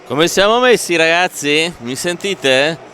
Come siamo messi, ragazzi? Mi sentite?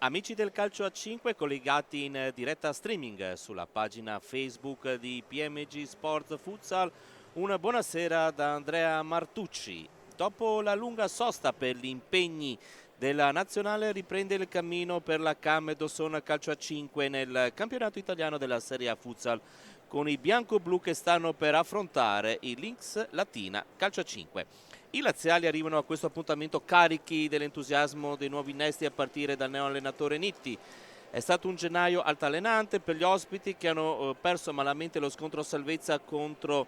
Amici del calcio a 5 collegati in diretta streaming sulla pagina Facebook di PMG Sport Futsal, una buonasera da Andrea Martucci. Dopo la lunga sosta per gli impegni della nazionale riprende il cammino per la CAM Dosson calcio a 5 nel campionato italiano della Serie A Futsal, con i bianco-blu che stanno per affrontare i Lynx Latina calcio a 5. I laziali arrivano a questo appuntamento carichi dell'entusiasmo dei nuovi innesti a partire dal neoallenatore Nitti. È stato un gennaio altalenante per gli ospiti che hanno perso malamente lo scontro a salvezza contro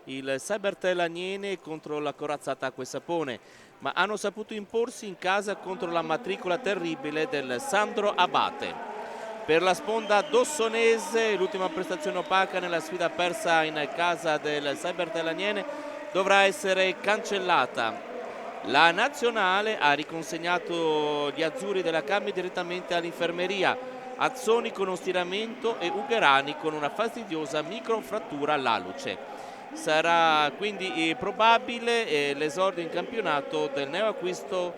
il Cybertel Aniene e contro la corazzata Acque Sapone, ma hanno saputo imporsi in casa contro la matricola terribile del Sandro Abate. Per la sponda dossonese l'ultima prestazione opaca nella sfida persa in casa del Cybertel Aniene dovrà essere cancellata. La nazionale ha riconsegnato gli azzurri della CAM direttamente all'infermeria, Azzoni con uno stiramento e Ugherani con una fastidiosa microfrattura all'aluce. Sarà quindi probabile l'esordio in campionato del neoacquisto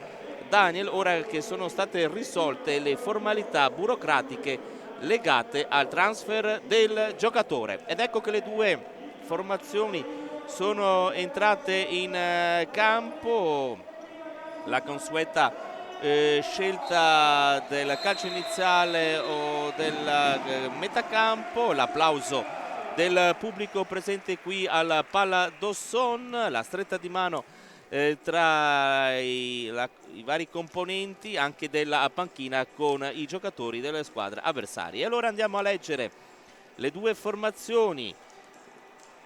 Daniel, ora che sono state risolte le formalità burocratiche legate al transfer del giocatore. Ed ecco che le due formazioni sono entrate in campo. La consueta scelta del calcio iniziale o del metacampo, l'applauso del pubblico presente qui al Palla Dosson, la stretta di mano tra i vari componenti anche della panchina con i giocatori delle squadre avversarie. E allora andiamo a leggere le due formazioni.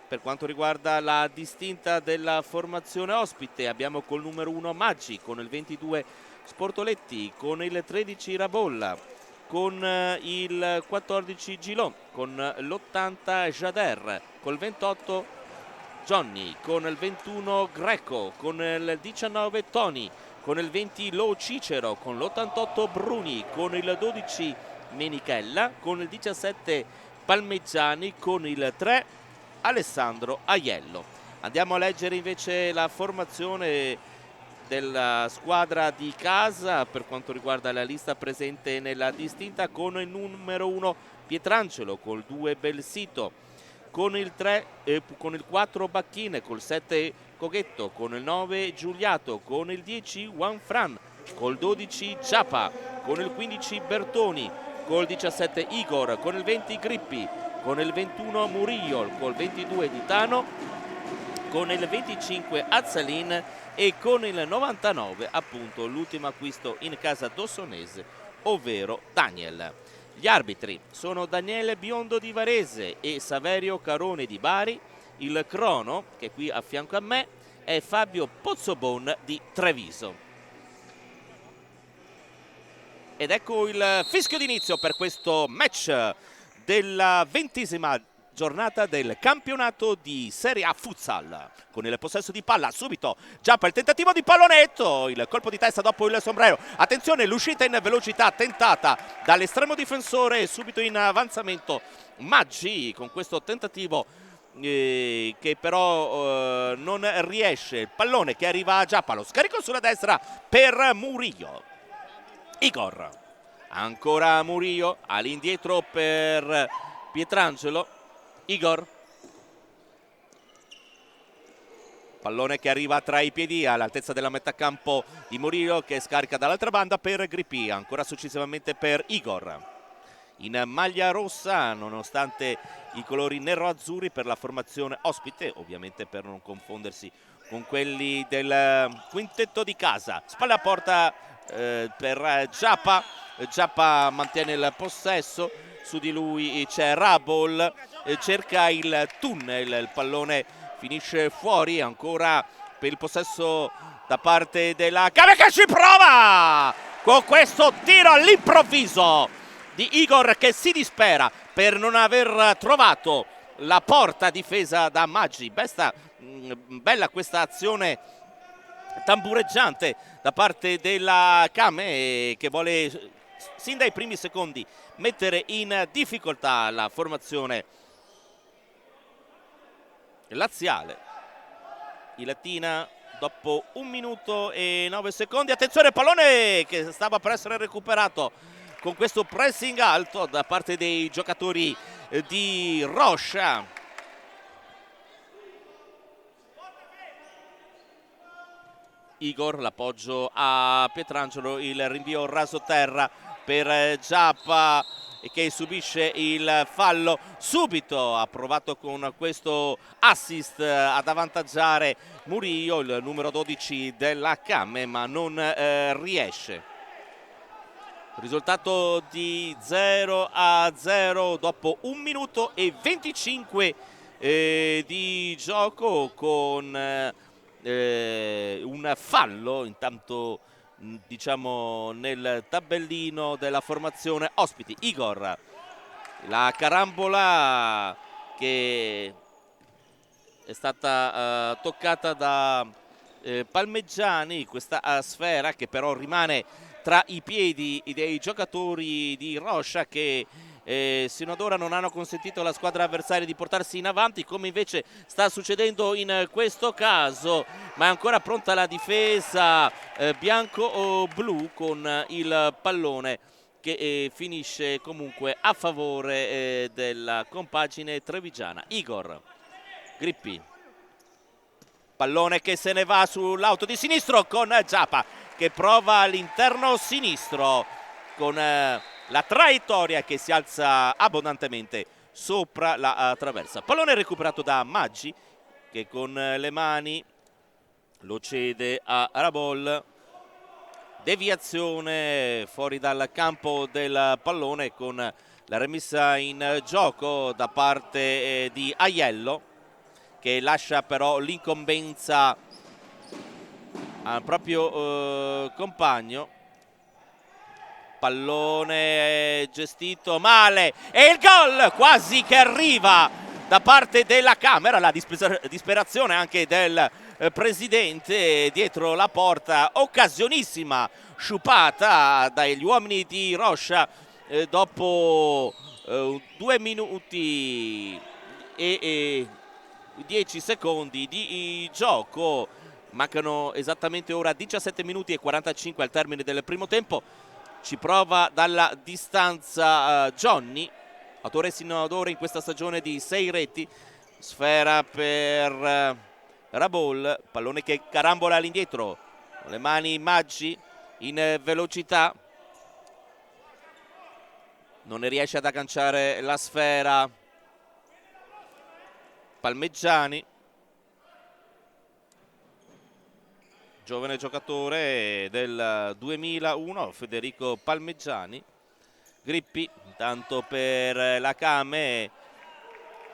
Per quanto riguarda la distinta della formazione ospite, abbiamo col numero 1 Maggi, con il 22 Sportoletti, con il 13 Rabolla, con il 14 Gilon, con l'80 Jader, col 28 Johnny, con il 21 Greco, con il 19 Tony, con il 20 Lo Cicero, con l'88 Bruni, con il 12 Menichella, con il 17 Palmeggiani, con il 3 Alessandro Aiello. Andiamo a leggere invece la formazione della squadra di casa per quanto riguarda la lista presente nella distinta, con il numero 1 Pietrangelo, col 2 Belsito, con il 4 Bacchine, col 7 Coghetto, con il 9 Giuliato, con il 10 Juan Fran, col 12 Giappa, con il 15 Bertoni, col 17 Igor, con il 20 Grippi, con il 21 Murillo, col 22 Ditano, con il 25 Azzalin e con il 99 appunto l'ultimo acquisto in casa dossonese, ovvero Daniel. Gli arbitri sono Daniele Biondo di Varese e Saverio Carone di Bari. Il crono, che è qui a fianco a me, è Fabio Pozzobon di Treviso. Ed ecco il fischio d'inizio per questo match della 20ª giornata del campionato di Serie A Futsal. Con il possesso di palla subito Giappa, il tentativo di pallonetto, il colpo di testa dopo il sombrero. Attenzione, l'uscita in velocità tentata dall'estremo difensore, subito in avanzamento Maggi con questo tentativo che però non riesce. Il pallone che arriva a Giappa, lo scarico sulla destra per Murillo. Igor, ancora Murillo, all'indietro per Pietrangelo. Igor, pallone che arriva tra i piedi all'altezza della metà campo di Murillo, che scarica dall'altra banda per Grippi, ancora successivamente per Igor. In maglia rossa, nonostante i colori nero-azzurri per la formazione ospite, ovviamente per non confondersi con quelli del quintetto di casa. Spalla a porta per Giappa. Giappa mantiene il possesso, su di lui c'è Rabol, cerca il tunnel, il pallone finisce fuori, ancora per il possesso da parte della CAM che ci prova con questo tiro all'improvviso di Igor, che si dispera per non aver trovato la porta difesa da Maggi. Bella questa azione tambureggiante da parte della CAM, che vuole sin dai primi secondi mettere in difficoltà la formazione laziale. I Latina dopo 1 minuto e 9 secondi, attenzione, pallone che stava per essere recuperato con questo pressing alto da parte dei giocatori di Roscia. Igor, l'appoggio a Pietrangelo, il rinvio raso terra per Giappa che subisce il fallo subito. Ha provato con questo assist ad avvantaggiare Murillo, il numero 12 della Camme, ma non riesce. Risultato di 0-0 dopo 1 minuto e 25 di gioco, con un fallo intanto, diciamo, nel tabellino della formazione ospiti. Igor, la carambola che è stata toccata da Palmeggiani, questa sfera che però rimane tra i piedi dei giocatori di Roscia, che sino ad ora non hanno consentito alla squadra avversaria di portarsi in avanti, come invece sta succedendo in questo caso. Ma è ancora pronta la difesa bianco-blu, con il pallone che finisce comunque a favore della compagine trevigiana. Igor, Grippi, pallone che se ne va sull'auto di sinistro con Giappa che prova all'interno sinistro con la traiettoria che si alza abbondantemente sopra la traversa. Pallone recuperato da Maggi che con le mani lo cede a Rabol. Deviazione fuori dal campo del pallone con la rimessa in gioco da parte di Aiello, che lascia però l'incombenza al proprio compagno. Pallone gestito male e il gol quasi che arriva da parte della Camera. La disperazione anche del presidente dietro la porta. Occasionissima sciupata dagli uomini di Roscia dopo 2 minuti e 10 secondi di gioco. Mancano esattamente ora 17 minuti e 45 al termine del primo tempo. Ci prova dalla distanza Johnny, autore sino ad ora in questa stagione di 6 reti. Sfera per Rabol, pallone che carambola all'indietro, con le mani Maggi in velocità, non ne riesce ad agganciare la sfera Palmeggiani, giovane giocatore del 2001, Federico Palmeggiani. Grippi intanto per la Came,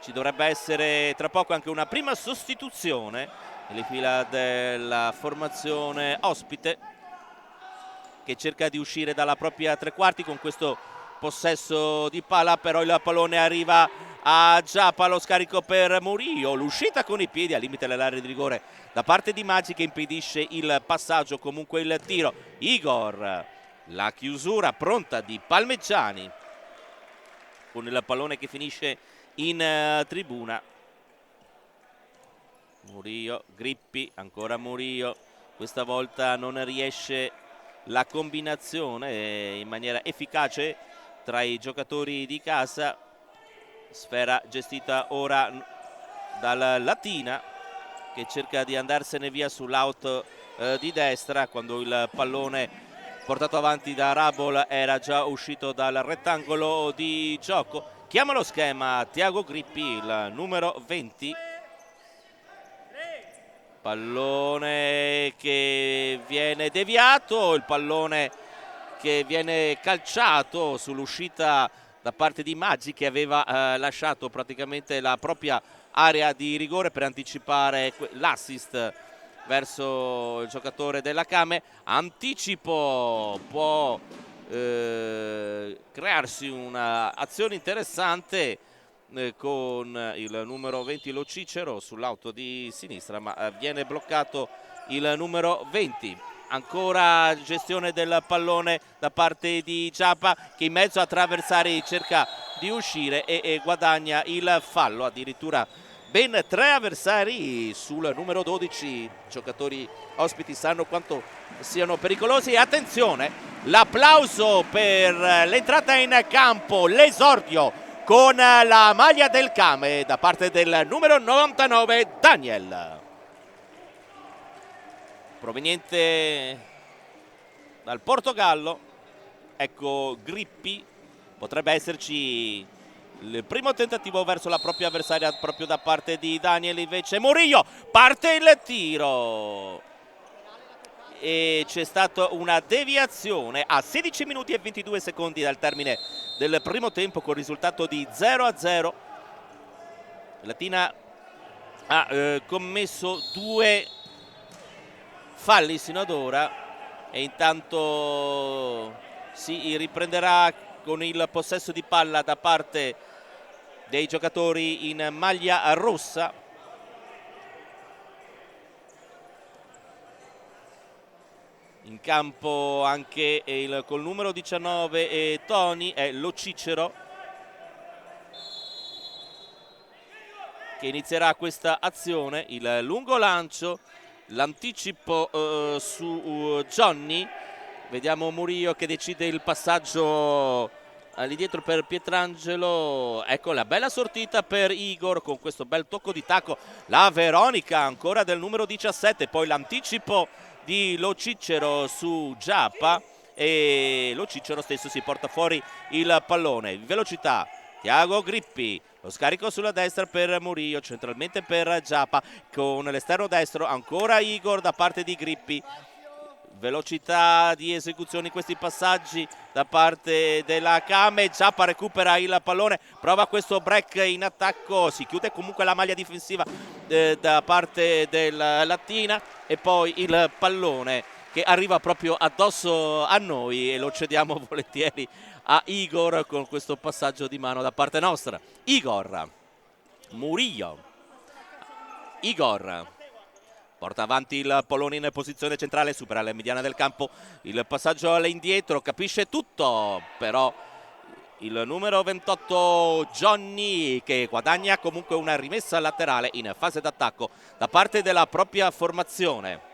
ci dovrebbe essere tra poco anche una prima sostituzione nelle fila della formazione ospite, che cerca di uscire dalla propria tre quarti con questo possesso di palla, però il pallone arriva a Giappa, lo scarico per Murillo, l'uscita con i piedi al limite dell'area di rigore da parte di Maggi che impedisce il passaggio, comunque il tiro. Igor, la chiusura pronta di Palmeggiani con il pallone che finisce in tribuna. Murillo, Grippi, ancora Murillo, questa volta non riesce la combinazione in maniera efficace tra i giocatori di casa. Sfera gestita ora dal Latina che cerca di andarsene via sull'out di destra, quando il pallone portato avanti da Rabol era già uscito dal rettangolo di gioco. Chiama lo schema Tiago Grippi, il numero 20. Pallone che viene deviato, il pallone che viene calciato sull'uscita da parte di Maggi, che aveva lasciato praticamente la propria area di rigore per anticipare l'assist verso il giocatore della Came. Anticipo, può crearsi un'azione interessante con il numero 20 Lo Cicero sull'auto di sinistra, ma viene bloccato il numero 20. Ancora gestione del pallone da parte di Giappa, che in mezzo a tre avversari cerca di uscire e guadagna il fallo. Addirittura ben 3 avversari sul numero 12. I giocatori ospiti sanno quanto siano pericolosi. E attenzione, l'applauso per l'entrata in campo, l'esordio con la maglia del Came da parte del numero 99 Daniel, proveniente dal Portogallo. Ecco Grippi, potrebbe esserci il primo tentativo verso la propria avversaria proprio da parte di Daniel, invece Murillo, parte il tiro e c'è stata una deviazione a 16 minuti e 22 secondi dal termine del primo tempo con risultato di 0-0. Latina ha commesso 2 falli sino ad ora e intanto si riprenderà con il possesso di palla da parte dei giocatori in maglia rossa. In campo anche col numero 19 Toni, è Lo Cicero che inizierà questa azione. Il lungo lancio, l'anticipo su Johnny. Vediamo Murillo che decide il passaggio all'indietro per Pietrangelo. Ecco la bella sortita per Igor con questo bel tocco di tacco. La Veronica ancora del numero 17, poi l'anticipo di Lo Cicero su Giappa e Lo Cicero stesso si porta fuori il pallone. Velocità, Tiago Grippi, lo scarico sulla destra per Murillo, centralmente per Giappa con l'esterno destro, ancora Igor da parte di Grippi. Velocità di esecuzione in questi passaggi da parte della Came. Giappa recupera il pallone, prova questo break in attacco, si chiude comunque la maglia difensiva da parte della Latina e poi il pallone che arriva proprio addosso a noi e lo cediamo volentieri a Igor con questo passaggio di mano da parte nostra. Igor, Murillo, Igor porta avanti il pallone in posizione centrale, supera la mediana del campo, il passaggio all'indietro, capisce tutto, però il numero 28 Johnny che guadagna comunque una rimessa laterale in fase d'attacco da parte della propria formazione.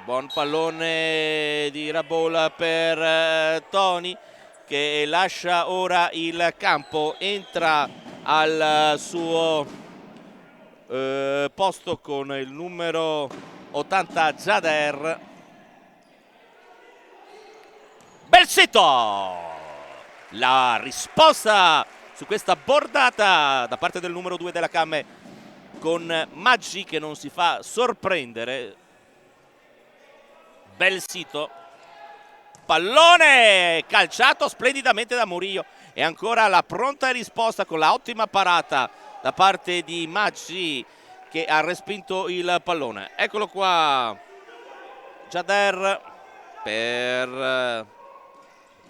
Buon pallone di Rabola per Toni che lascia ora il campo, entra al suo posto con il numero 80 Jader. Belsito! La risposta su questa bordata da parte del numero 2 della Came con Maggi che non si fa sorprendere. Belsito, pallone calciato splendidamente da Murillo e ancora la pronta risposta con la ottima parata da parte di Maggi che ha respinto il pallone. Eccolo qua Jader per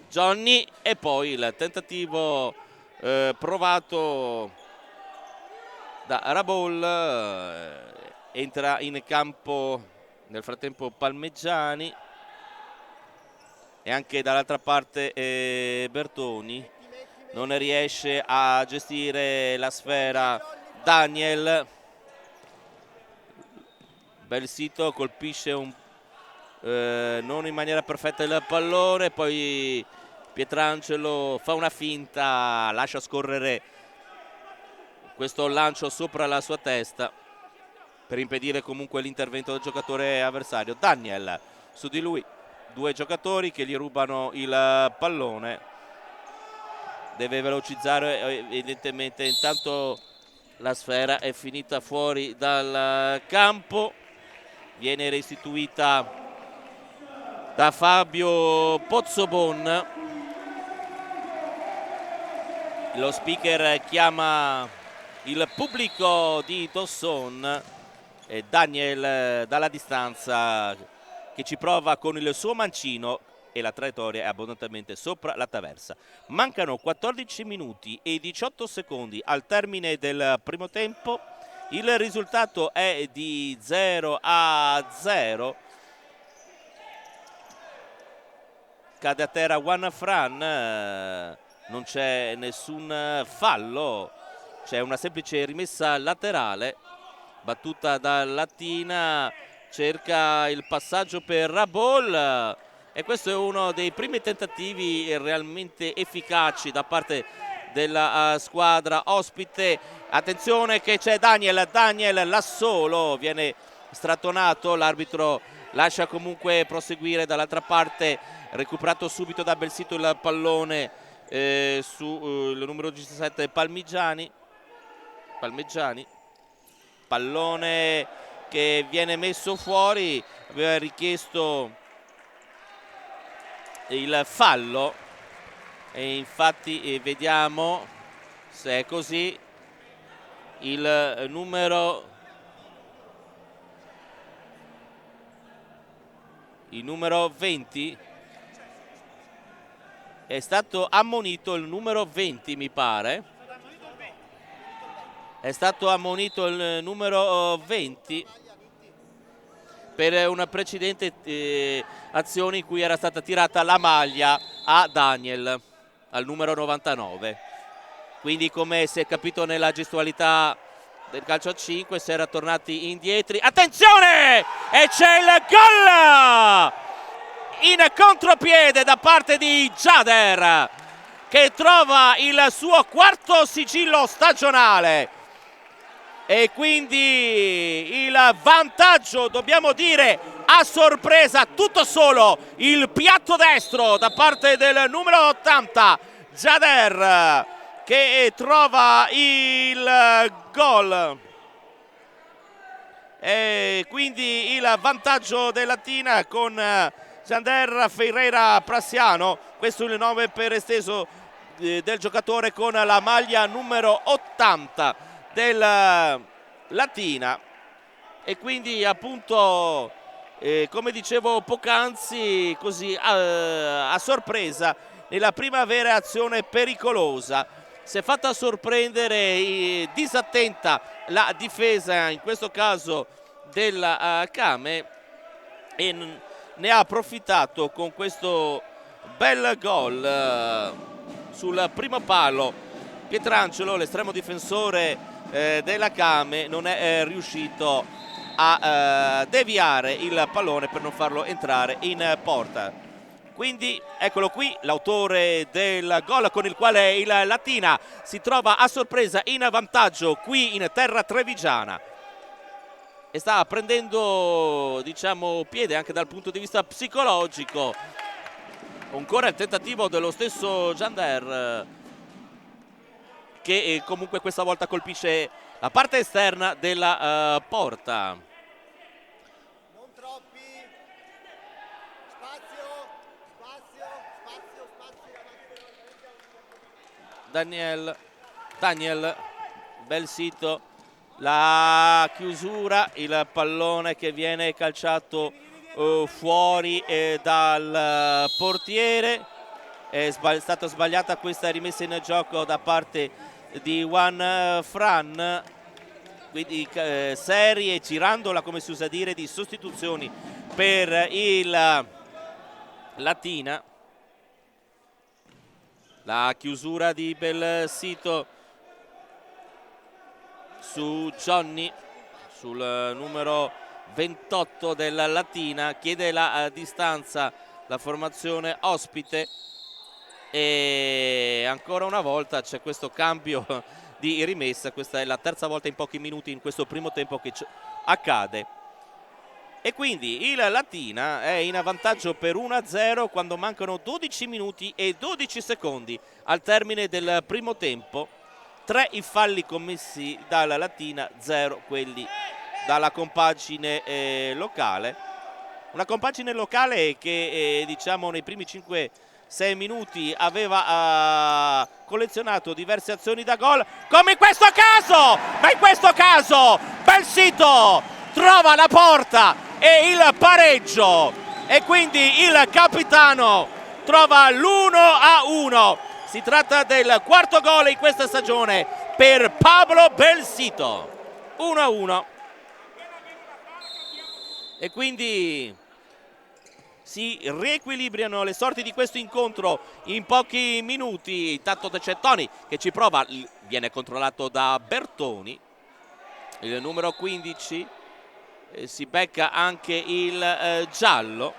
Johnny e poi il tentativo provato da Rabol. Entra in campo nel frattempo Palmeggiani e anche dall'altra parte Bertoni. Non riesce a gestire la sfera Daniel. Belsito colpisce non in maniera perfetta il pallone, poi Pietrangelo fa una finta, lascia scorrere questo lancio sopra la sua testa per impedire comunque l'intervento del giocatore avversario. Daniel su di lui, 2 giocatori che gli rubano il pallone, deve velocizzare evidentemente. Intanto la sfera è finita fuori dal campo, viene restituita da Fabio Pozzobon. Lo speaker chiama il pubblico di Dawson e Daniel dalla distanza che ci prova con il suo mancino e la traiettoria è abbondantemente sopra la traversa. Mancano 14 minuti e 18 secondi al termine del primo tempo. Il risultato è di 0-0. Cade a terra Juan Fran, non c'è nessun fallo, c'è una semplice rimessa laterale battuta da Latina cerca il passaggio per Rabol e questo è uno dei primi tentativi realmente efficaci da parte della squadra ospite. Attenzione che c'è Daniel là solo, viene strattonato, l'arbitro lascia comunque proseguire. Dall'altra parte recuperato subito da Belsito il pallone sul numero 17 Palmeggiani, pallone che viene messo fuori, aveva richiesto il fallo e infatti vediamo se è così. Il numero 20 è stato ammonito, il numero 20 mi pare, è stato ammonito il numero 20 per una precedente azione in cui era stata tirata la maglia a Daniel, al numero 99. Quindi, come si è capito nella gestualità del calcio a 5, si era tornati indietro. Attenzione! E c'è il gol in contropiede da parte di Jader, che trova il suo quarto sigillo stagionale e quindi il vantaggio, dobbiamo dire, a sorpresa, tutto solo il piatto destro da parte del numero 80 Jader, che trova il gol e quindi il vantaggio della Latina con Jader Ferreira Prassiano. Questo è il nome per esteso del giocatore con la maglia numero 80 del Latina e quindi appunto come dicevo poc'anzi, così a sorpresa nella prima vera azione pericolosa si è fatta sorprendere, disattenta la difesa in questo caso della Kame e ne ha approfittato con questo bel gol sul primo palo. Pietrangelo, l'estremo difensore della Kame, non è riuscito a deviare il pallone per non farlo entrare in porta. Quindi eccolo qui l'autore del gol con il quale il Latina si trova a sorpresa in vantaggio qui in terra trevigiana e sta prendendo, diciamo, piede anche dal punto di vista psicologico. Ancora il tentativo dello stesso Jader, che comunque questa volta colpisce la parte esterna della porta. Non troppi. Spazio. Daniel, bel sito, la chiusura, il pallone che viene calciato fuori dal portiere. È stata sbagliata questa rimessa in gioco da parte di Juan Fran, quindi serie, girandola come si usa dire, di sostituzioni per il Latina. La chiusura di Belsito su Johnny, sul numero 28 della Latina, chiede la distanza la formazione ospite e ancora una volta c'è questo cambio di rimessa. Questa è la terza volta in pochi minuti in questo primo tempo che accade e quindi il Latina è in vantaggio per 1-0 quando mancano 12 minuti e 12 secondi al termine del primo tempo. 3 i falli commessi dalla Latina, 0 quelli dalla compagine locale. Una compagine locale che diciamo nei primi 5-6 minuti aveva collezionato diverse azioni da gol, come in questo caso, ma in questo caso Belsito trova la porta e il pareggio e quindi il capitano trova l'1-1. Si tratta del quarto gol in questa stagione per Pablo Belsito, 1-1. E quindi si riequilibrano le sorti di questo incontro in pochi minuti. Intanto c'è Toni che ci prova, viene controllato da Bertoni, il numero 15 si becca anche il giallo.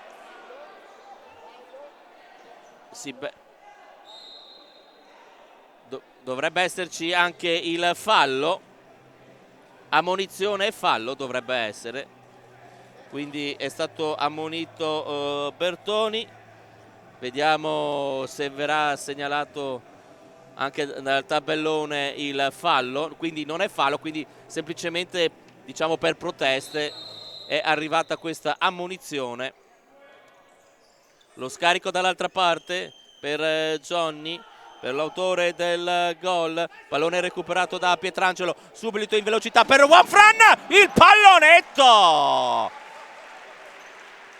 Dovrebbe esserci anche il fallo, ammonizione e fallo dovrebbe essere, quindi è stato ammonito Bertoni. Vediamo se verrà segnalato anche dal tabellone il fallo, quindi non è fallo, quindi semplicemente, diciamo, per proteste è arrivata questa ammonizione. Lo scarico dall'altra parte per Johnny, per l'autore del gol. Pallone recuperato da Pietrangelo, subito in velocità per Juanfran, il pallonetto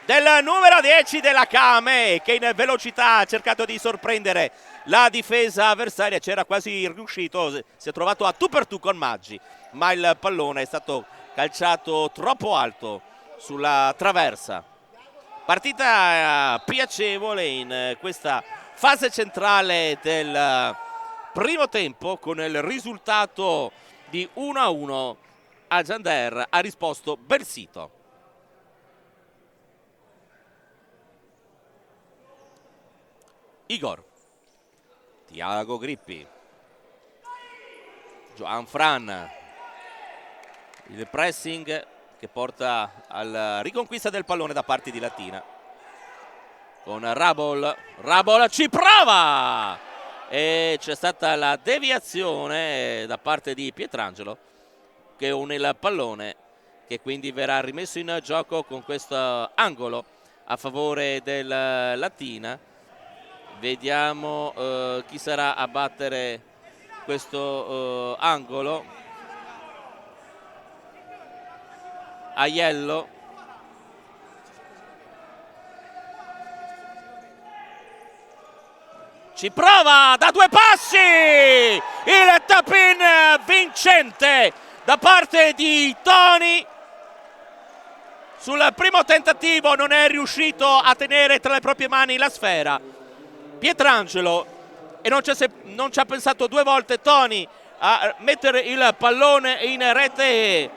del numero 10 della Kame, che in velocità ha cercato di sorprendere la difesa avversaria, c'era quasi riuscito, si è trovato a tu per tu con Maggi, ma il pallone è stato calciato troppo alto sulla traversa. Partita piacevole in questa fase centrale del primo tempo, con il risultato di 1-1. A Giander ha risposto Bersito. Igor, Tiago Grippi, Juanfran, il pressing che porta alla riconquista del pallone da parte di Latina, con Rabol ci prova e c'è stata la deviazione da parte di Pietrangelo, che une il pallone, che quindi verrà rimesso in gioco con questo angolo a favore del Latina. Vediamo chi sarà a battere questo angolo. Aiello. Ci prova da due passi il tap-in vincente da parte di Toni. Sul primo tentativo non è riuscito a tenere tra le proprie mani la sfera Pietrangelo, e non ci ha pensato due volte Toni a mettere il pallone in rete,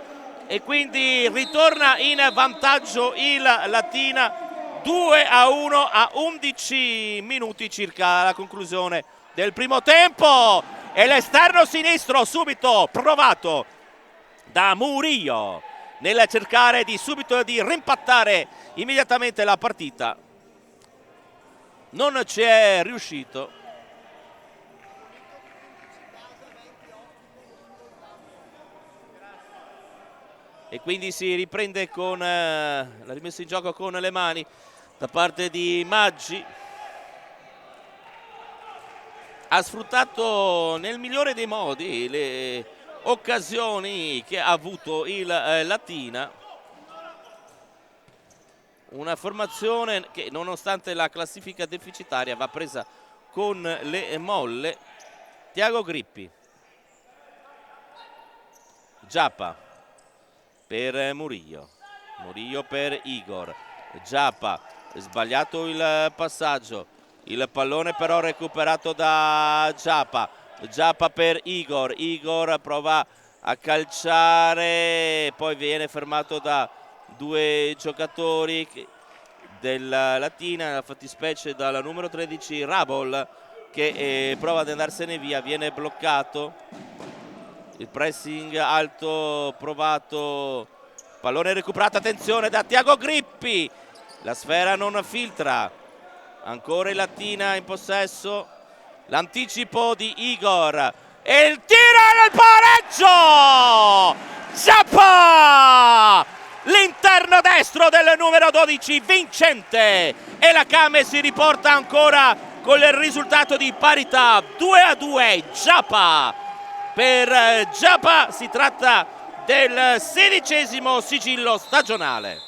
e quindi ritorna in vantaggio il Latina 2-1 a 11 minuti circa la conclusione del primo tempo. E l'esterno sinistro subito provato da Murillo nel cercare di subito di rimpattare immediatamente la partita. Non ci è riuscito. E quindi si riprende con la rimessa in gioco con le mani da parte di Maggi. Ha sfruttato nel migliore dei modi le occasioni che ha avuto il Latina. Una formazione che, nonostante la classifica deficitaria, va presa con le molle. Tiago Grippi, Giappa per Murillo per Igor. Giappa, sbagliato il passaggio, il pallone però recuperato da Giappa per Igor prova a calciare, poi viene fermato da due giocatori della Latina, nella fattispecie dal numero 13 Rabol, che prova ad andarsene via, viene bloccato. Il pressing alto provato, pallone recuperato, attenzione da Tiago Grippi, la sfera non filtra, ancora il Latina in possesso, l'anticipo di Igor e il tiro del pareggio. Zappa, l'interno destro del numero 12 vincente, e la Kame si riporta ancora con il risultato di parità 2-2. Per Giappa si tratta del 16° sigillo stagionale.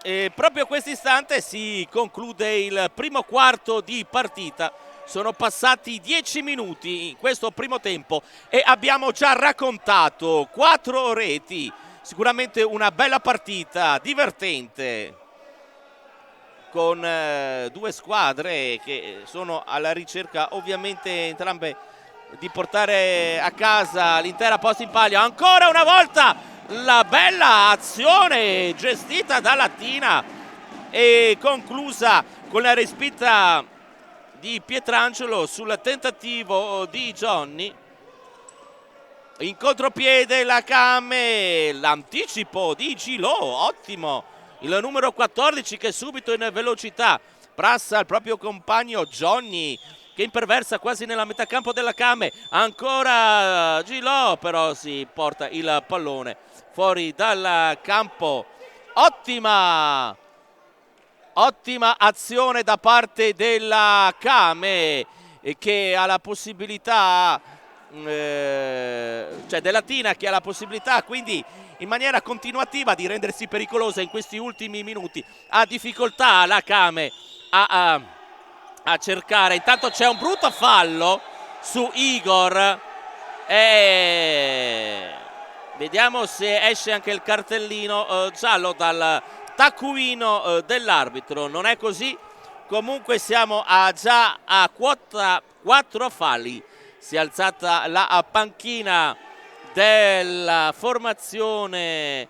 E proprio a questo istante si conclude il primo quarto di partita. Sono passati 10 minuti in questo primo tempo e abbiamo già raccontato 4 reti. Sicuramente una bella partita, divertente. con due squadre che sono alla ricerca ovviamente entrambe di portare a casa l'intera posta in palio. Ancora una volta la bella azione gestita da Latina e conclusa con la respinta di Pietrangelo sul tentativo di Johnny. In contropiede la Kame, l'anticipo di Gilò, ottimo, il numero 14 che subito in velocità prassa il proprio compagno Johnny che imperversa quasi nella metà campo della Kame. Ancora Gilò, però si porta il pallone fuori dal campo. Ottima azione da parte della Kame che ha la possibilità, cioè della Tina, che ha la possibilità quindi in maniera continuativa di rendersi pericolosa in questi ultimi minuti. Ha difficoltà la Kame a cercare. Intanto c'è un brutto fallo su Igor e vediamo se esce anche il cartellino giallo dal taccuino dell'arbitro. Non è così, comunque siamo già a quota 4 falli. Si è alzata la panchina della formazione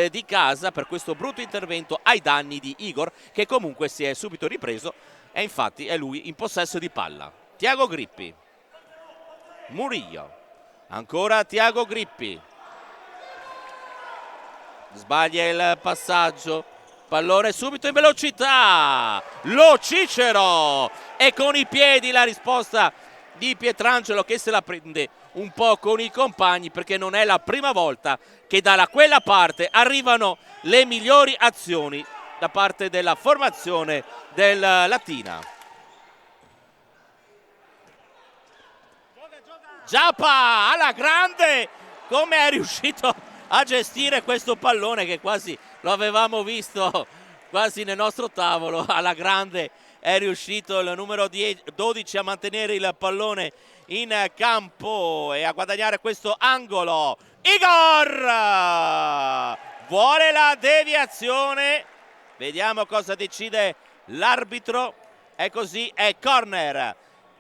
di casa per questo brutto intervento ai danni di Igor, che comunque si è subito ripreso e infatti è lui in possesso di palla. Tiago Grippi, Murillo, ancora Tiago Grippi, sbaglia il passaggio, pallone subito in velocità, Lo Cicero e con i piedi la risposta di Pietrangelo che se la prende un po' con i compagni, perché non è la prima volta che da quella parte arrivano le migliori azioni da parte della formazione del Latina. Giappa alla grande, come è riuscito a gestire questo pallone che quasi lo avevamo visto quasi nel nostro tavolo. Alla grande è riuscito il numero 12 a mantenere il pallone in campo e a guadagnare questo angolo. Igor vuole la deviazione, vediamo cosa decide l'arbitro. È così, è corner.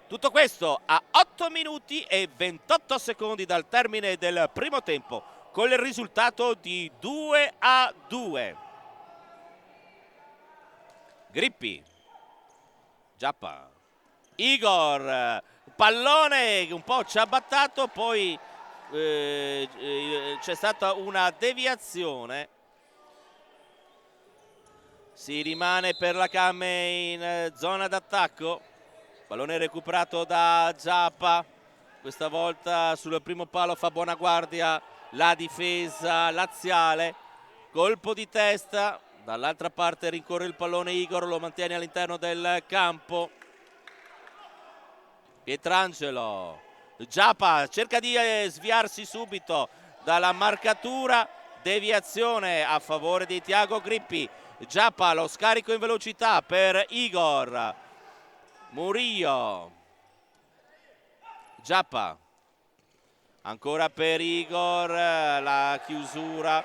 Tutto questo a 8 minuti e 28 secondi dal termine del primo tempo, con il risultato di 2-2. Grippi, Giappa, Igor, pallone un po' ciabattato, poi c'è stata una deviazione. Si rimane per la Kame in zona d'attacco. Pallone recuperato da Giappa, questa volta sul primo palo fa buona guardia la difesa laziale, colpo di testa, dall'altra parte rincorre il pallone Igor, lo mantiene all'interno del campo. Pietrangelo, Giappa cerca di sviarsi subito dalla marcatura, deviazione a favore di Tiago Grippi. Giappa lo scarico in velocità per Igor. Murillo, Giappa, ancora per Igor, la chiusura,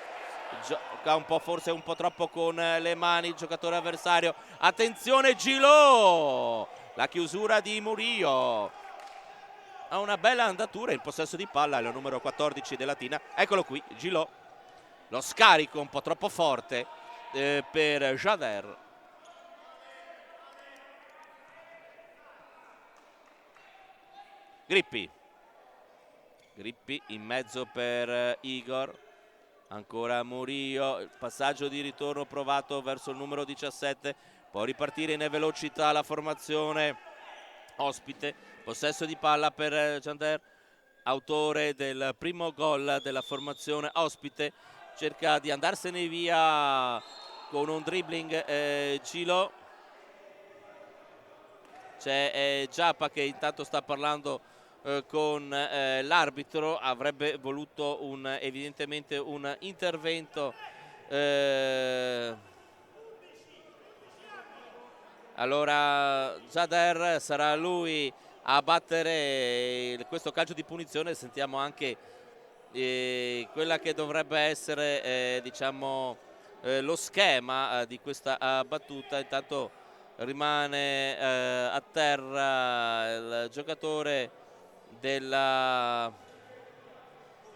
gioca un po', forse un po' troppo con le mani il giocatore avversario. Attenzione Gilò, la chiusura di Murillo, ha una bella andatura in possesso di palla, è il numero 14 della Latina. Eccolo qui, Gilò, lo scarico un po' troppo forte per Jader. Grippi in mezzo per Igor, ancora Murillo, il passaggio di ritorno provato verso il numero 17, può ripartire in velocità la formazione ospite, possesso di palla per Jander, autore del primo gol della formazione ospite, cerca di andarsene via con un dribbling Gilò. C'è Giappa che intanto sta parlando con l'arbitro, avrebbe voluto evidentemente un intervento. Allora Jader sarà lui a battere questo calcio di punizione. Sentiamo anche quella che dovrebbe essere diciamo lo schema di questa battuta. Intanto rimane a terra il giocatore della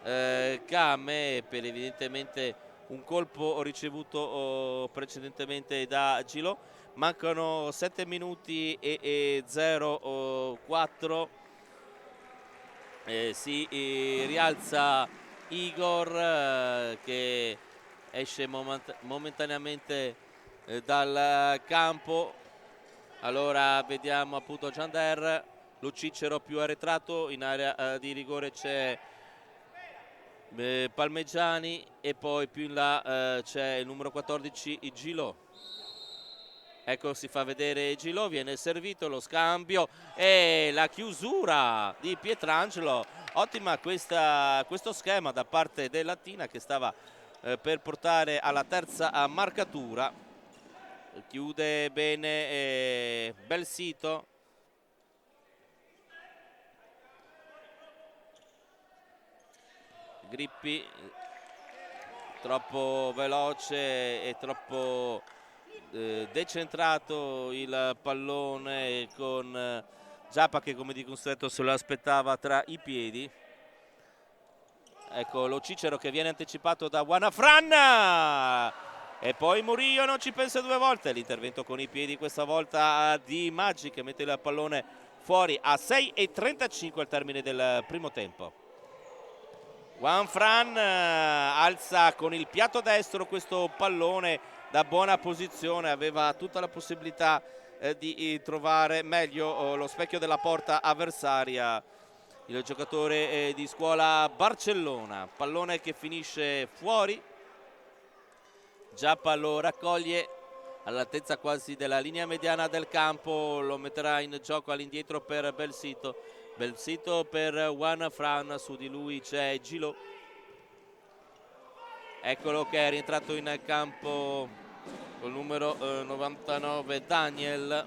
Game per evidentemente un colpo ricevuto precedentemente da Gilo. Mancano 7 minuti e 0,4. Si rialza Igor che esce momentaneamente dal campo. Allora vediamo appunto Giander, lo Cicero più arretrato, in area di rigore c'è Palmegiani e poi più in là c'è il numero 14 Gilo. Ecco, si fa vedere Gilo, viene servito lo scambio e la chiusura di Pietrangelo. Ottima questo schema da parte del Latina che stava per portare alla terza marcatura. Chiude bene Belsito. Grippi troppo veloce e troppo decentrato il pallone con Giappa che come di consueto se lo aspettava tra i piedi. Ecco lo Cicero che viene anticipato da Wanafran e poi Murillo non ci pensa due volte, l'intervento con i piedi questa volta di Maggi che mette il pallone fuori a 6:35 al termine del primo tempo. Wanafran alza con il piatto destro questo pallone da buona posizione, aveva tutta la possibilità di trovare meglio lo specchio della porta avversaria il giocatore di scuola Barcellona. Pallone che finisce fuori, Giappa lo raccoglie all'altezza quasi della linea mediana del campo, lo metterà in gioco all'indietro per Belsito. Belsito per Wanafran, su di lui c'è Gilo. Eccolo che è rientrato in campo col numero 99 Daniel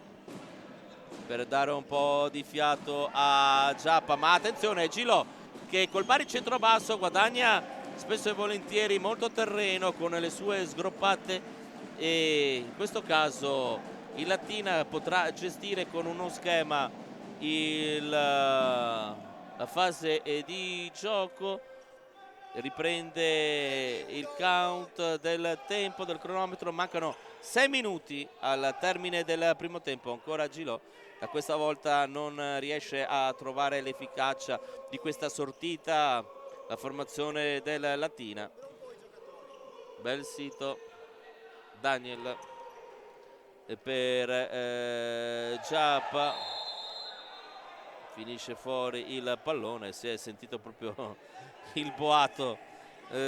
per dare un po' di fiato a Giappa, ma attenzione Gilo che col Bari centrobasso guadagna spesso e volentieri molto terreno con le sue sgroppate e in questo caso il Latina potrà gestire con uno schema la fase di gioco. Riprende il count del tempo del cronometro, mancano 6 minuti al termine del primo tempo, ancora Gilo da questa volta non riesce a trovare l'efficacia di questa sortita la formazione del Latina. Belsito, Daniel per Giappa, finisce fuori il pallone, si è sentito proprio il boato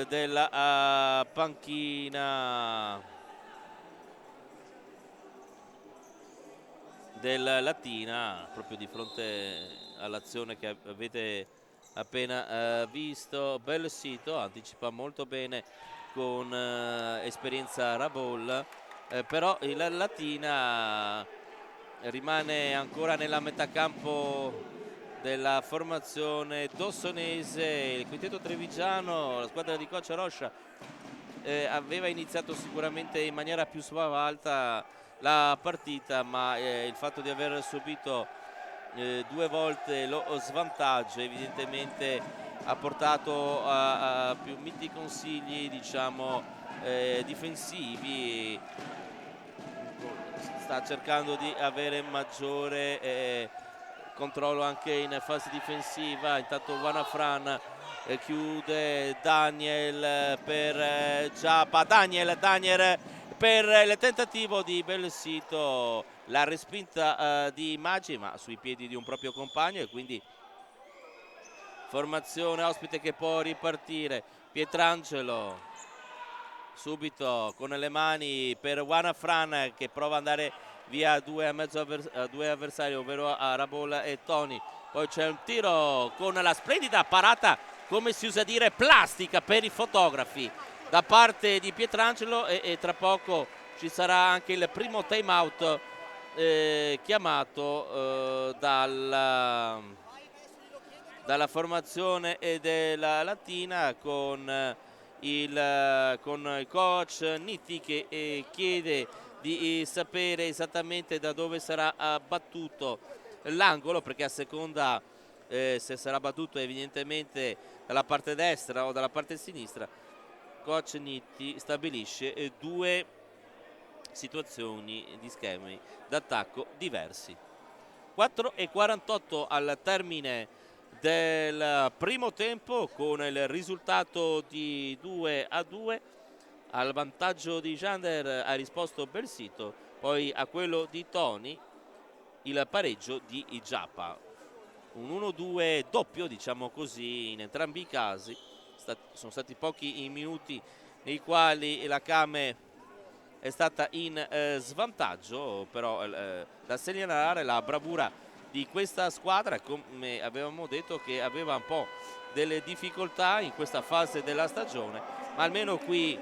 della panchina del Latina proprio di fronte all'azione che avete appena visto. Belsito anticipa molto bene con esperienza Rabol, però il Latina rimane ancora nella metà campo della formazione dossonese. Il quintetto trevigiano, la squadra di coach Roscia aveva iniziato sicuramente in maniera più spavalda la partita, ma il fatto di aver subito due volte lo svantaggio evidentemente ha portato a più miti consigli, diciamo, difensivi. Sta cercando di avere maggiore controllo anche in fase difensiva. Intanto Wanafran chiude Daniel per Giappa, Daniel per il tentativo di Belsito, la respinta di Maggi ma sui piedi di un proprio compagno e quindi formazione ospite che può ripartire. Pietrangelo subito con le mani per Wanafran che prova ad andare via a due avversari, ovvero a Rabola e Toni. Poi c'è un tiro con la splendida parata, come si usa dire, plastica per i fotografi da parte di Pietrangelo e tra poco ci sarà anche il primo time out chiamato dalla formazione della Latina con il coach Nitti che chiede di sapere esattamente da dove sarà battuto l'angolo, perché a seconda se sarà battuto evidentemente dalla parte destra o dalla parte sinistra, coach Nitti stabilisce due situazioni di schemi d'attacco diversi. 4:48 al termine del primo tempo, con il risultato di 2-2. Al vantaggio di Jander ha risposto Bersito, poi a quello di Toni il pareggio di Giappa. Un 1-2 doppio, diciamo così, in entrambi i casi. Sono stati pochi i minuti nei quali la Kame è stata in svantaggio, però da segnalare la bravura di questa squadra, come avevamo detto, che aveva un po' delle difficoltà in questa fase della stagione, ma almeno qui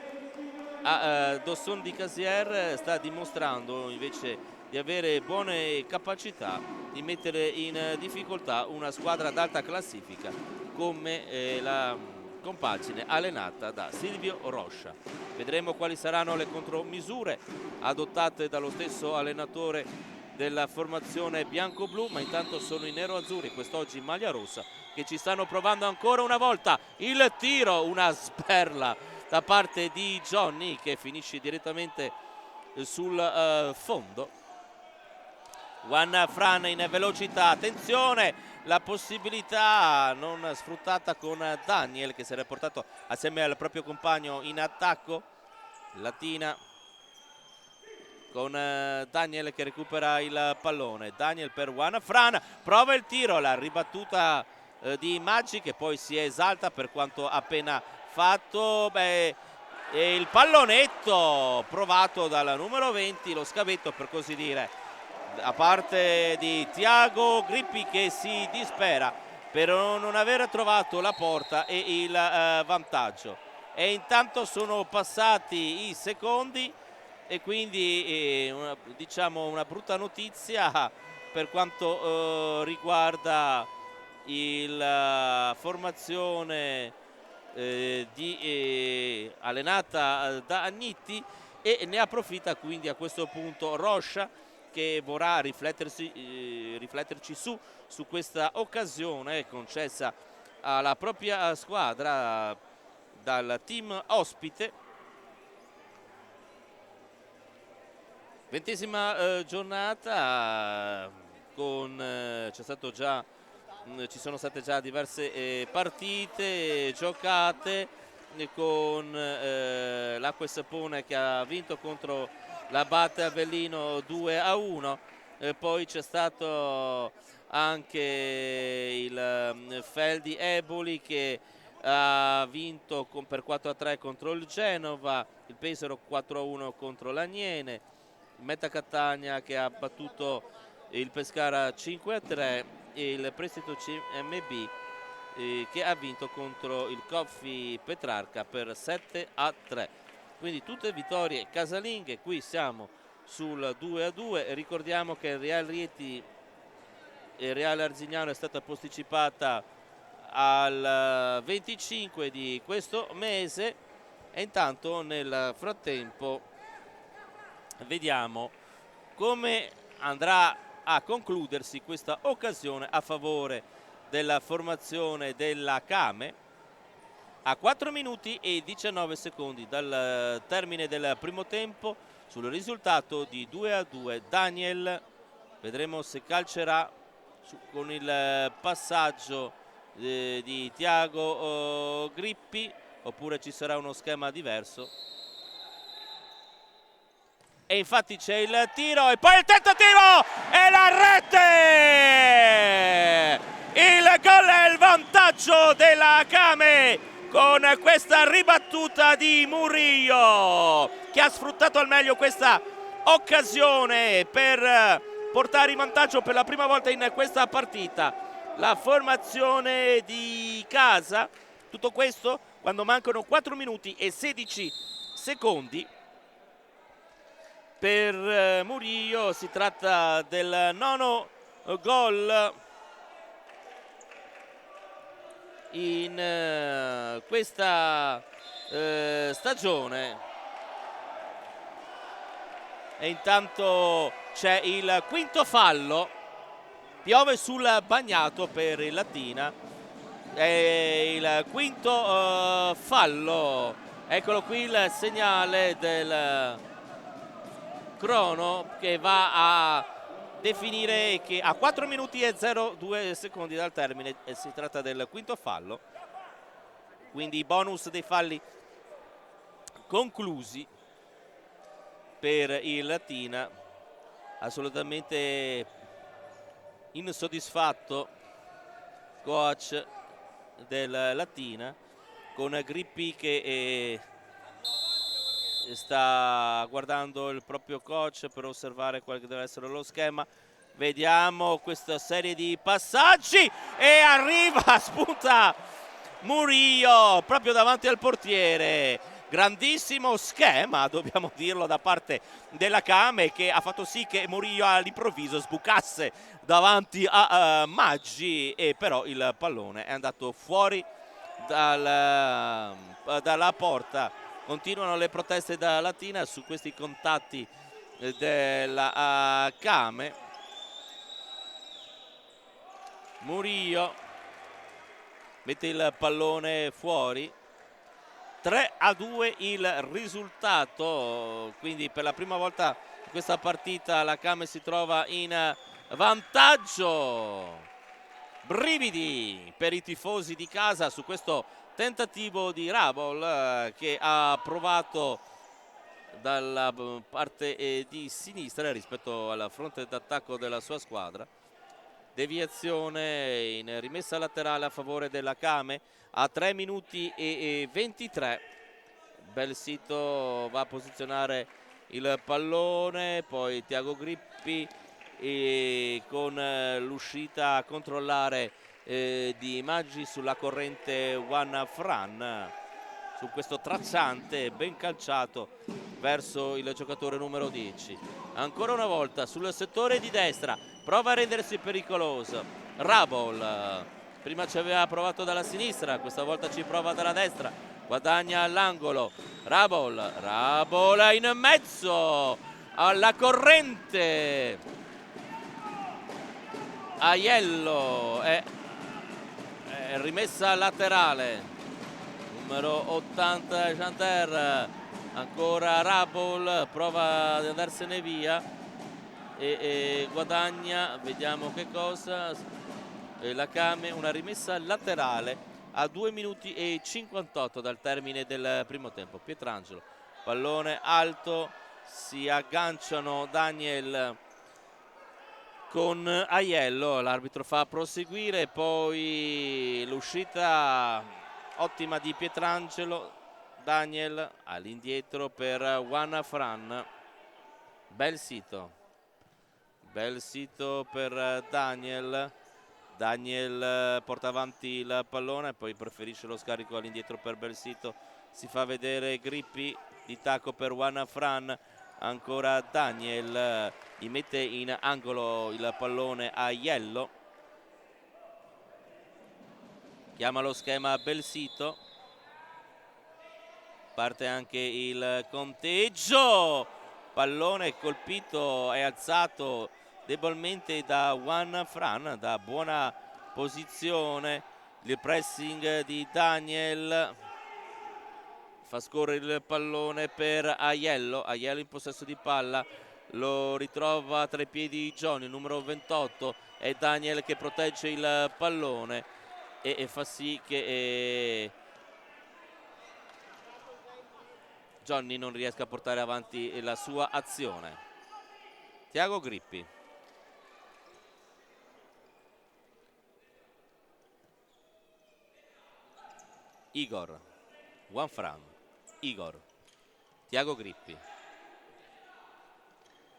a Dosson di Casier sta dimostrando invece di avere buone capacità di mettere in difficoltà una squadra d'alta classifica come la compagine allenata da Silvio Roscia. Vedremo quali saranno le contromisure adottate dallo stesso allenatore della formazione bianco-blu, ma intanto sono i nero-azzurri, quest'oggi in maglia rossa, che ci stanno provando ancora una volta il tiro, una sperla da parte di Johnny che finisce direttamente sul fondo. Juan Fran in velocità, attenzione, la possibilità non sfruttata con Daniel che si era portato assieme al proprio compagno in attacco. Latina con Daniel che recupera il pallone. Daniel per Juan Fran, prova il tiro, la ribattuta di Maggi che poi si esalta per quanto appena fatto. E il pallonetto provato dal numero 20, lo scavetto per così dire, a parte di Thiago Grippi che si dispera per non aver trovato la porta e il vantaggio. E intanto sono passati i secondi e quindi diciamo una brutta notizia per quanto riguarda la formazione allenata da Nitti, e ne approfitta quindi a questo punto Roscia, che vorrà rifletterci su questa occasione concessa alla propria squadra dal team ospite. 20ª giornata, ci sono state già diverse partite giocate, con l'Acqua e Sapone che ha vinto contro l'Abate Avellino 2-1, poi c'è stato anche il Feldi Eboli che ha vinto per 4-3 contro il Genova, il Pesaro 4-1 contro l'Aniene, il Meta Catania che ha battuto il Pescara 5-3 e il Prestito CMB che ha vinto contro il Coffi Petrarca per 7-3. Quindi tutte vittorie casalinghe. Qui siamo sul 2-2. Ricordiamo che il Real Rieti e il Real Arzignano è stata posticipata al 25 di questo mese, e intanto nel frattempo vediamo come andrà a concludersi questa occasione a favore della formazione della Kame. A 4 minuti e 19 secondi dal termine del primo tempo, sul risultato di 2-2 Daniel, vedremo se calcerà con il passaggio di Thiago Grippi oppure ci sarà uno schema diverso. E infatti c'è il tiro e poi il tentativo e la rete! Il gol è il vantaggio della Kame con questa ribattuta di Murillo, che ha sfruttato al meglio questa occasione per portare in vantaggio per la prima volta in questa partita la formazione di casa. Tutto questo quando mancano 4 minuti e 16 secondi per Murillo. Si tratta del 9° gol in questa stagione, E intanto c'è il quinto fallo, piove sul bagnato per il Latina, è il quinto fallo, eccolo qui il segnale del crono che va a definire che a 4 minuti e 02 secondi dal termine si tratta del quinto fallo, quindi bonus dei falli conclusi per il Latina. Assolutamente insoddisfatto coach del Latina, con Grippi che sta guardando il proprio coach per osservare quale deve essere lo schema. Vediamo questa serie di passaggi e arriva, spunta Murillo proprio davanti al portiere. Grandissimo schema, dobbiamo dirlo, da parte della Kame, che ha fatto sì che Murillo all'improvviso sbucasse davanti a Maggi, e però il pallone è andato fuori dalla porta. Continuano le proteste da Latina su questi contatti della Kame. Murillo mette il pallone fuori. 3-2 il risultato, quindi per la prima volta in questa partita la Kame si trova in vantaggio. Brividi per i tifosi di casa su questo tentativo di Rabol che ha provato dalla parte di sinistra rispetto al fronte d'attacco della sua squadra. Deviazione in rimessa laterale a favore della Kame a 3 minuti e 23. Belsito va a posizionare il pallone, poi Tiago Grippi e con l'uscita a controllare di Maggi sulla corrente Juan Fran, su questo tracciante ben calciato verso il giocatore numero 10. Ancora una volta sul settore di destra, prova a rendersi pericoloso Rabol, prima ci aveva provato dalla sinistra, questa volta ci prova dalla destra, guadagna all'angolo Rabol in mezzo alla corrente, Aiello è rimessa laterale, numero 80 Chanter, ancora Rabol, prova ad andarsene via e guadagna, vediamo che cosa, la Kame, una rimessa laterale a 2 minuti e 58 dal termine del primo tempo. Pietrangelo, pallone alto, si agganciano Daniel con Aiello, l'arbitro fa proseguire, poi l'uscita ottima di Pietrangelo, Daniel all'indietro per Juan Fran, bel sito per Daniel porta avanti il pallone, poi preferisce lo scarico all'indietro per Belsito, si fa vedere Grippi di tacco per Juan Fran, ancora Daniel gli mette in angolo il pallone a Aiello, chiama lo schema Belsito, parte anche il conteggio, pallone colpito e alzato debolmente da Juan Fran, da buona posizione, il pressing di Daniel, fa scorrere il pallone per Aiello in possesso di palla, lo ritrova tra i piedi Johnny, numero 28, è Daniel che protegge il pallone e fa sì che Johnny non riesca a portare avanti la sua azione. Tiago Grippi, Igor, Juan Fran, Igor, Tiago Grippi,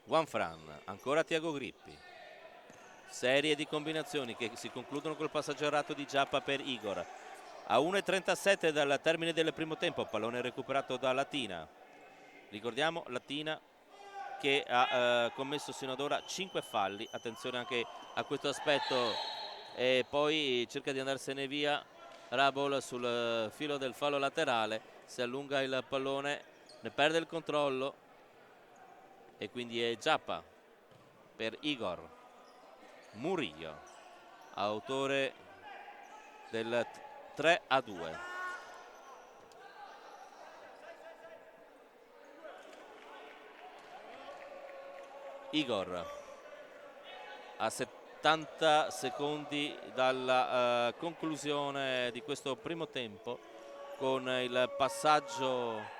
Juan Fran, ancora Tiago Grippi, serie di combinazioni che si concludono col passaggio errato di Giappa per Igor. A 1:37 dal termine del primo tempo, pallone recuperato da Latina, ricordiamo Latina che ha commesso sino ad ora 5 falli, attenzione anche a questo aspetto, e poi cerca di andarsene via Rabol sul filo del fallo laterale, si allunga il pallone, ne perde il controllo, e quindi è Giappa per Igor Murillo, autore del 3-2. Igor a 70 secondi dalla conclusione di questo primo tempo, con il passaggio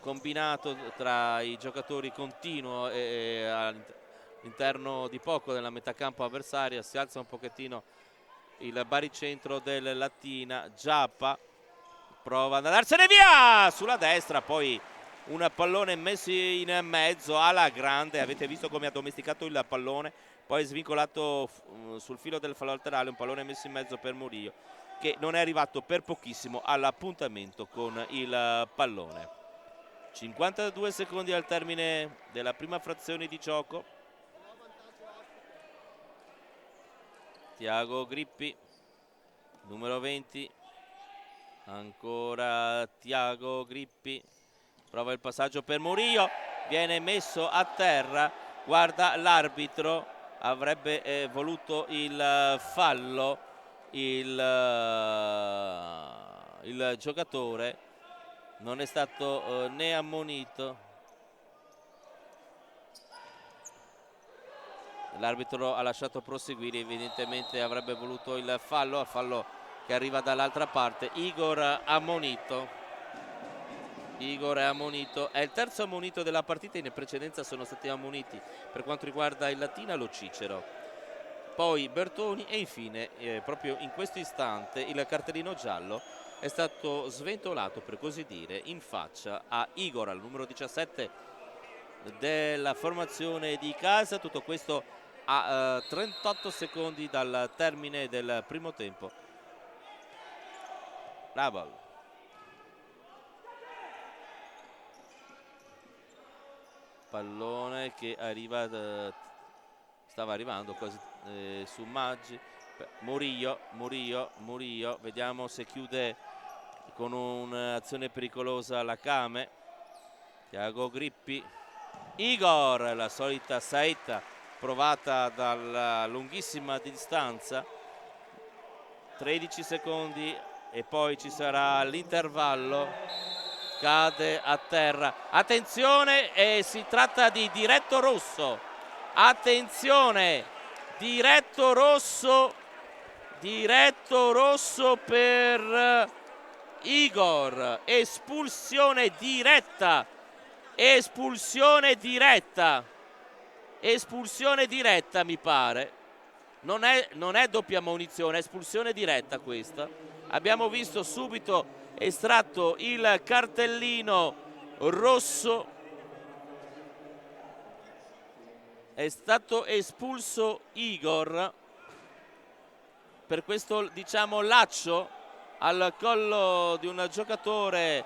combinato tra i giocatori continuo e all'interno di poco della metà campo avversaria. Si alza un pochettino il baricentro del Latina. Giappa prova ad andarsene via sulla destra, poi un pallone messo in mezzo alla grande. Avete visto come ha domesticato il pallone, poi svincolato sul filo del fallo laterale, un pallone messo in mezzo per Murillo, che non è arrivato per pochissimo all'appuntamento con il pallone. 52 secondi al termine della prima frazione di gioco. Tiago Grippi, numero 20, ancora Tiago Grippi, prova il passaggio per Murillo, viene messo a terra, guarda l'arbitro, avrebbe voluto il fallo il giocatore, non è stato né ammonito. L'arbitro ha lasciato proseguire, evidentemente avrebbe voluto il fallo che arriva dall'altra parte. Igor ammonito. Igor è ammonito, è il terzo ammonito della partita. In precedenza sono stati ammoniti, per quanto riguarda il Latina, lo Cicero, poi Bertoni e infine proprio in questo istante il cartellino giallo è stato sventolato, per così dire, in faccia a Igor, al numero 17 della formazione di casa. Tutto questo a 38 secondi dal termine del primo tempo. Bravo. Pallone che arriva, stava arrivando quasi su Maggi. Murillo, vediamo se chiude con un'azione pericolosa la Kame. Tiago Grippi, Igor, la solita saetta provata dalla lunghissima distanza. 13 secondi e poi ci sarà l'intervallo. Cade a terra, attenzione, si tratta di diretto rosso, attenzione, diretto rosso per Igor, espulsione diretta mi pare, non è doppia ammonizione, è espulsione diretta questa. Abbiamo visto subito estratto il cartellino rosso, è stato espulso Igor per questo, diciamo, laccio al collo di un giocatore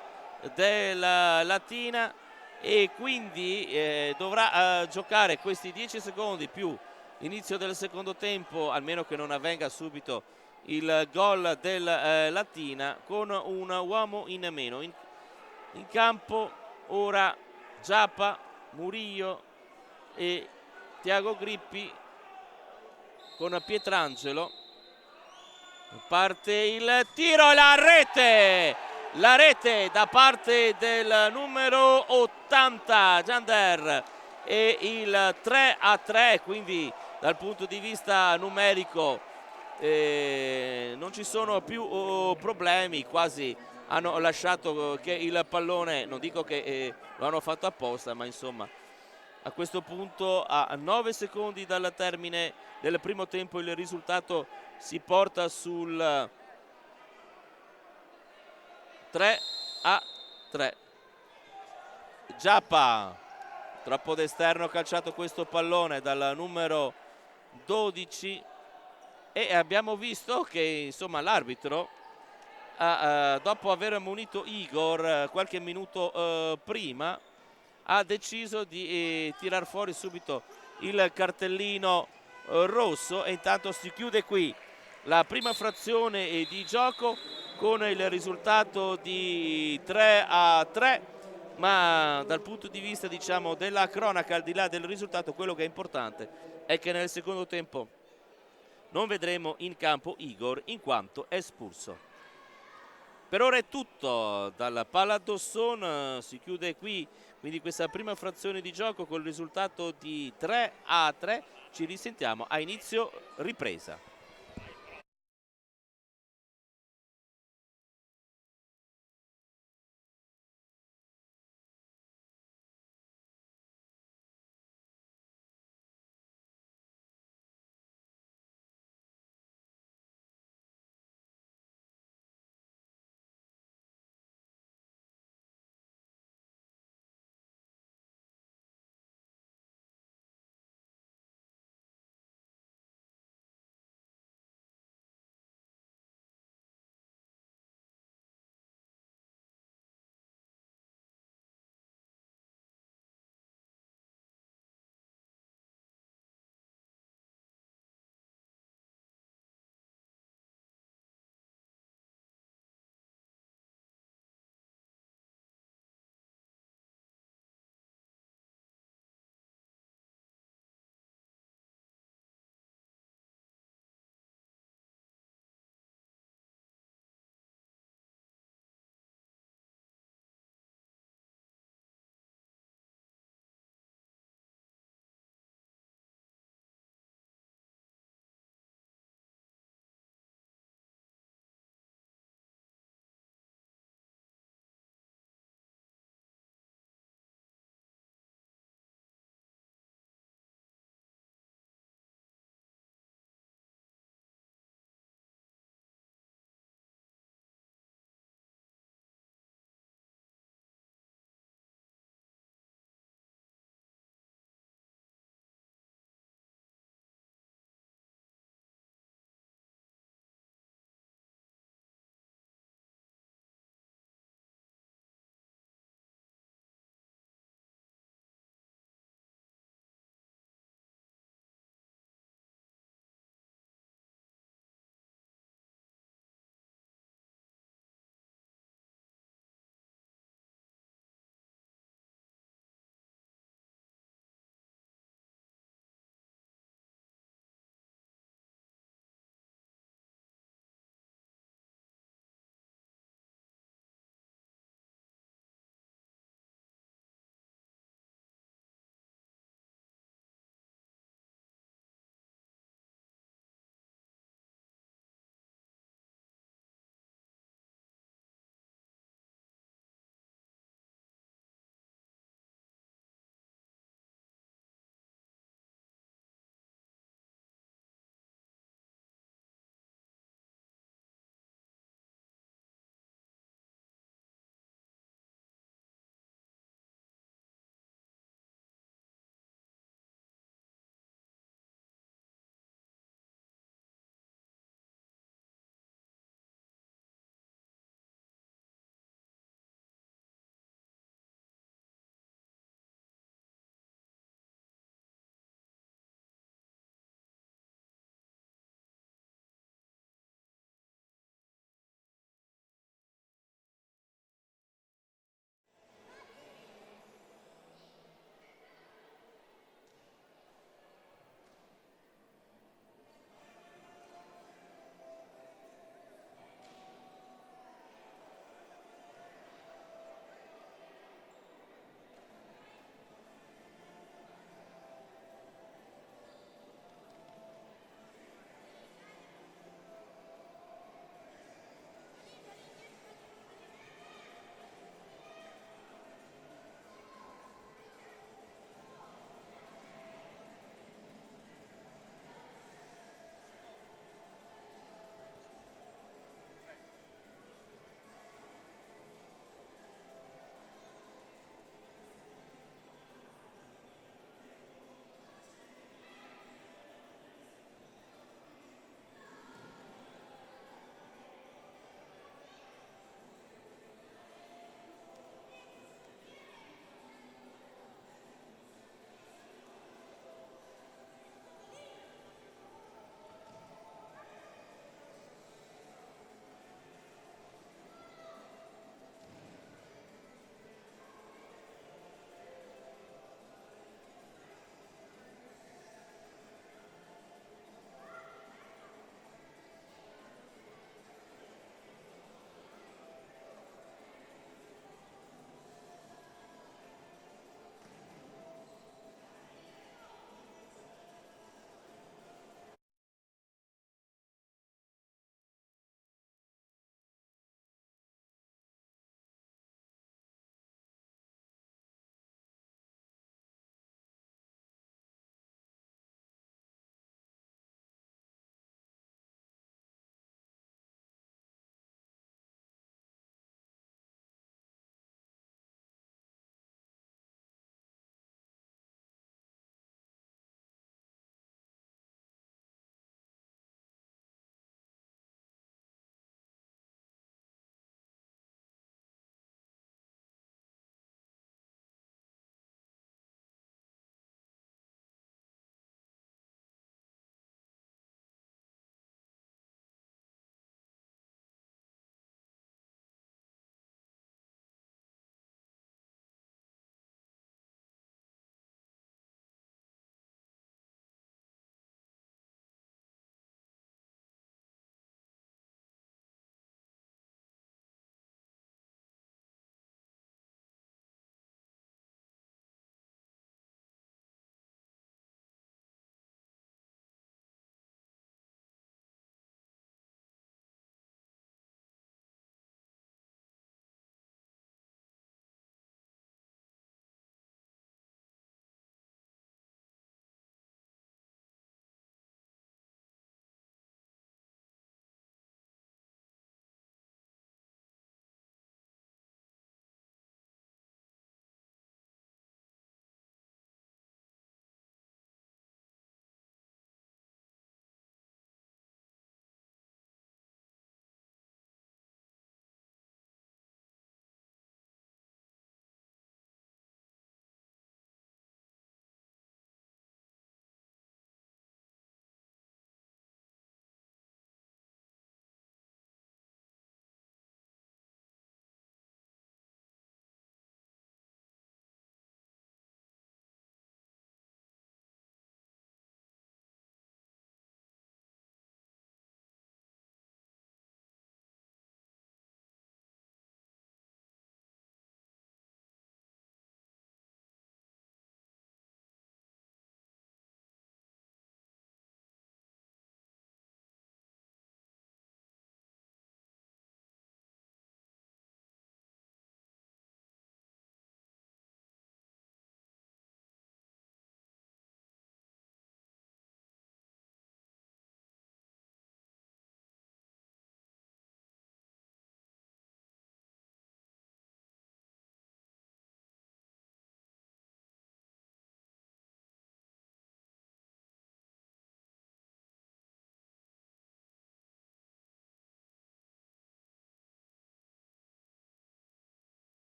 della Latina, e quindi dovrà giocare questi 10 secondi più inizio del secondo tempo, almeno che non avvenga subito il gol del Latina, con un uomo in meno. In campo ora Giappa, Murillo e Tiago Grippi con Pietrangelo. Parte il tiro e la rete da parte del numero 80 Jander, e il 3-3, quindi dal punto di vista numerico non ci sono più problemi. Quasi hanno lasciato che il pallone, non dico che lo hanno fatto apposta, ma insomma a questo punto, a 9 secondi dal termine del primo tempo, il risultato si porta sul 3-3. Giappa, troppo d'esterno, calciato questo pallone dal numero 12, e abbiamo visto che insomma l'arbitro dopo aver ammonito Igor qualche minuto prima, ha deciso di tirar fuori subito il cartellino rosso, e intanto si chiude qui la prima frazione di gioco con il risultato di 3-3. ma dal punto di vista, diciamo, della cronaca, al di là del risultato, quello che è importante è che nel secondo tempo non vedremo in campo Igor in quanto espulso. Per ora è tutto dalla Pala Dosson, si chiude qui quindi questa prima frazione di gioco col risultato di 3-3. Ci risentiamo a inizio ripresa.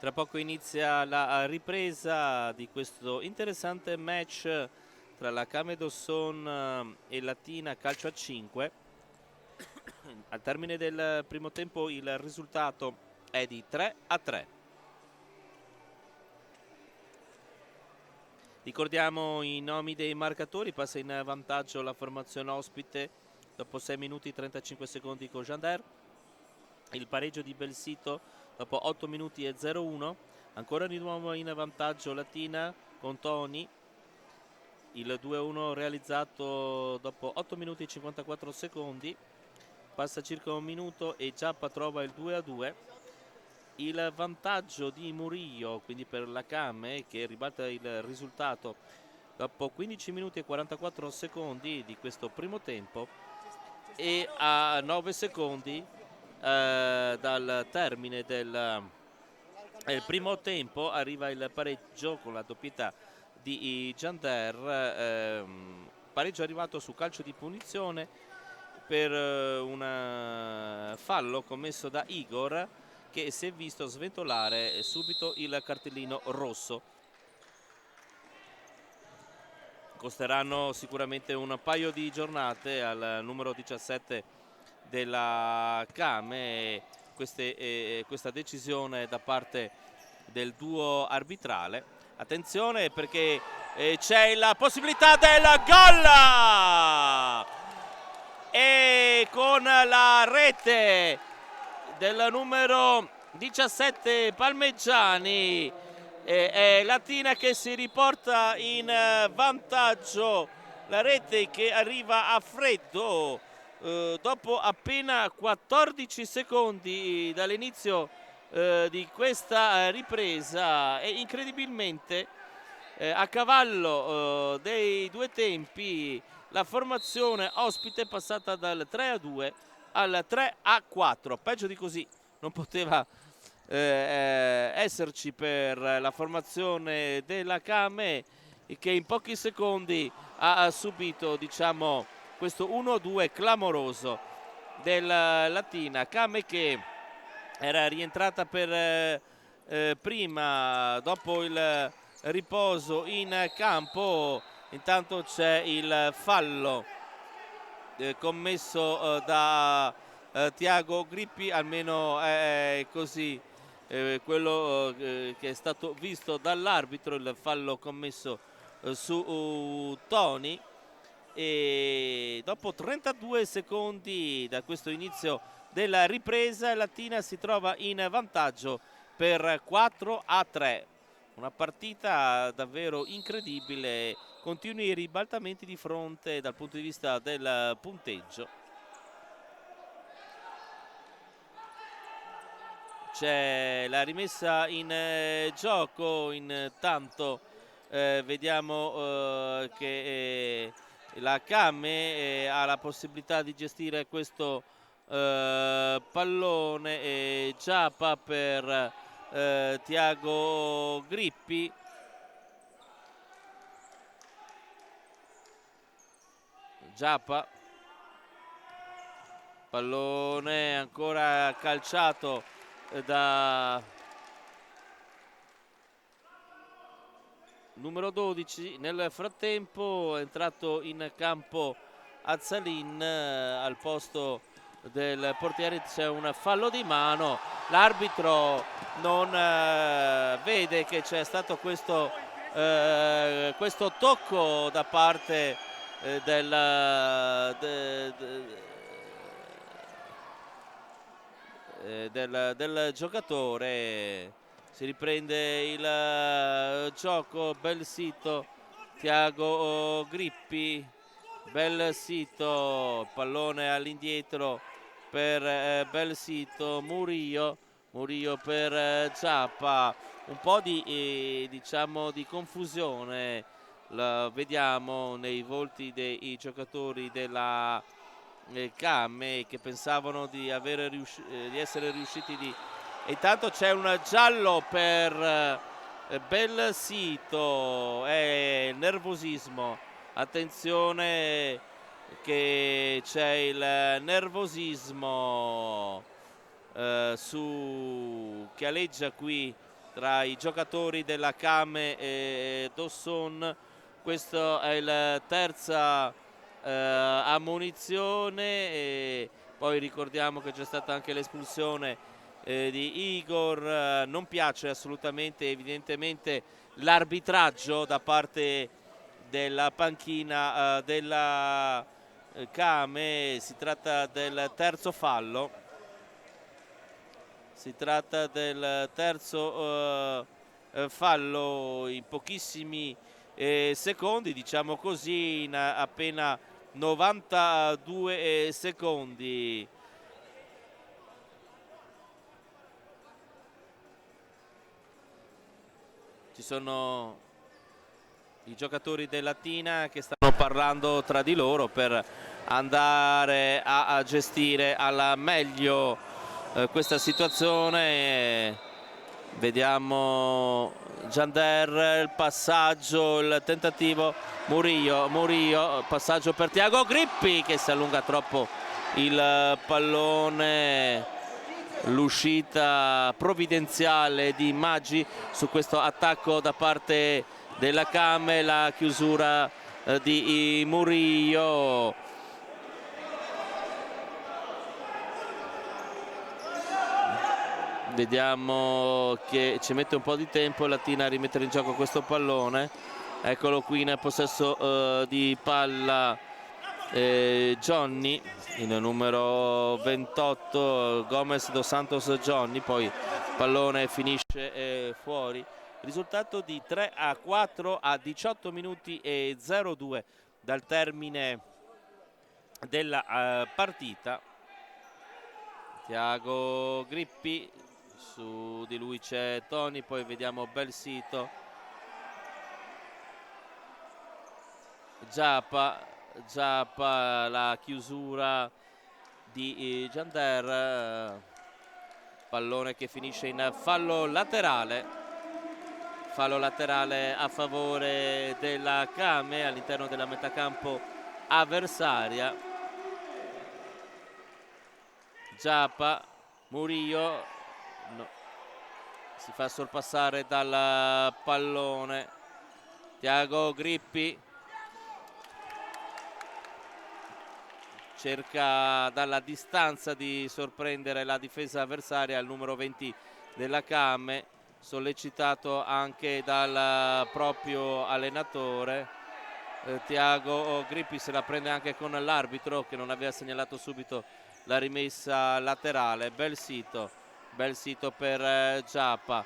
Tra poco inizia la ripresa di questo interessante match tra la Came Dosson e Latina calcio a 5. Al termine del primo tempo il risultato è di 3-3. Ricordiamo i nomi dei marcatori. Passa in vantaggio la formazione ospite dopo 6 minuti e 35 secondi con Jander. Il pareggio di Belsito dopo 8 minuti e 0-1. Ancora di nuovo in vantaggio Latina con Toni. Il 2-1 realizzato dopo 8 minuti e 54 secondi. Passa circa un minuto e Giappa trova il 2-2. Il vantaggio di Murillo, quindi per la Came, che ribalta il risultato dopo 15 minuti e 44 secondi di questo primo tempo, e a 9 secondi dal termine del primo tempo arriva il pareggio con la doppietà di Jander, pareggio arrivato su calcio di punizione per un fallo commesso da Igor, che si è visto sventolare subito il cartellino rosso. Costeranno sicuramente un paio di giornate al numero 17 della Came questa decisione da parte del duo arbitrale. Attenzione, perché c'è la possibilità del gol, e con la rete del numero 17 Palmeggiani è Latina che si riporta in vantaggio. La rete che arriva a freddo dopo appena 14 secondi dall'inizio di questa ripresa, e incredibilmente a cavallo dei due tempi la formazione ospite è passata dal 3-2 al 3-4. Peggio di così non poteva esserci per la formazione della Came, che in pochi secondi ha subito, diciamo, questo 1-2 clamoroso della Latina. Came che era rientrata per prima dopo il riposo in campo. Intanto c'è il fallo commesso da Tiago Grippi, almeno è così quello che è stato visto dall'arbitro, il fallo commesso su Toni. E dopo 32 secondi da questo inizio della ripresa, Latina si trova in vantaggio per 4-3. Una partita davvero incredibile, continui ribaltamenti di fronte dal punto di vista del punteggio. C'è la rimessa in gioco. Intanto vediamo che la Came ha la possibilità di gestire questo pallone. Giappa per Tiago Grippi. Giappa, pallone ancora calciato da numero 12. Nel frattempo è entrato in campo Azzalin al posto del portiere. C'è un fallo di mano, l'arbitro non vede che c'è stato questo tocco da parte del giocatore. Si riprende il gioco. Bel sito Tiago Grippi, bel sito, pallone all'indietro per bel sito. Murillo per Giappa. Un po' di diciamo di confusione la vediamo nei volti dei giocatori della Came, che pensavano di essere riusciti di... E intanto c'è un giallo per bel sito, è nervosismo. Attenzione che c'è il nervosismo che aleggia qui tra i giocatori della Kame e Dosson. Questo è il terza ammonizione, e poi ricordiamo che c'è stata anche l'espulsione di Igor. Non piace assolutamente evidentemente l'arbitraggio da parte della panchina della Kame. Si tratta del terzo fallo. Si tratta del terzo fallo in pochissimi secondi, diciamo così, in appena 92 secondi. Ci sono i giocatori del Latina che stanno parlando tra di loro per andare a gestire al meglio questa situazione. Vediamo Jander, il passaggio, il tentativo, Murillo, passaggio per Thiago Grippi che si allunga troppo il pallone. L'uscita provvidenziale di Maggi su questo attacco da parte della Kame, la chiusura di Murillo. Vediamo che ci mette un po' di tempo Latina a rimettere in gioco questo pallone. Eccolo qui nel possesso di palla Johnny, il numero 28, Gomez dos Santos Johnny. Poi pallone finisce fuori. Risultato di 3-4 a 18 minuti e 02 dal termine della partita. Thiago Grippi, su di lui c'è Toni, poi vediamo Belsito, Giappa, la chiusura di Jander, pallone che finisce in fallo laterale a favore della Kame all'interno della metà campo avversaria. Giappa, Murillo, no, si fa sorpassare dal pallone. Thiago Grippi cerca dalla distanza di sorprendere la difesa avversaria, il numero 20 della Kame, sollecitato anche dal proprio allenatore. Thiago Grippi se la prende anche con l'arbitro che non aveva segnalato subito la rimessa laterale. Belsito per Giappa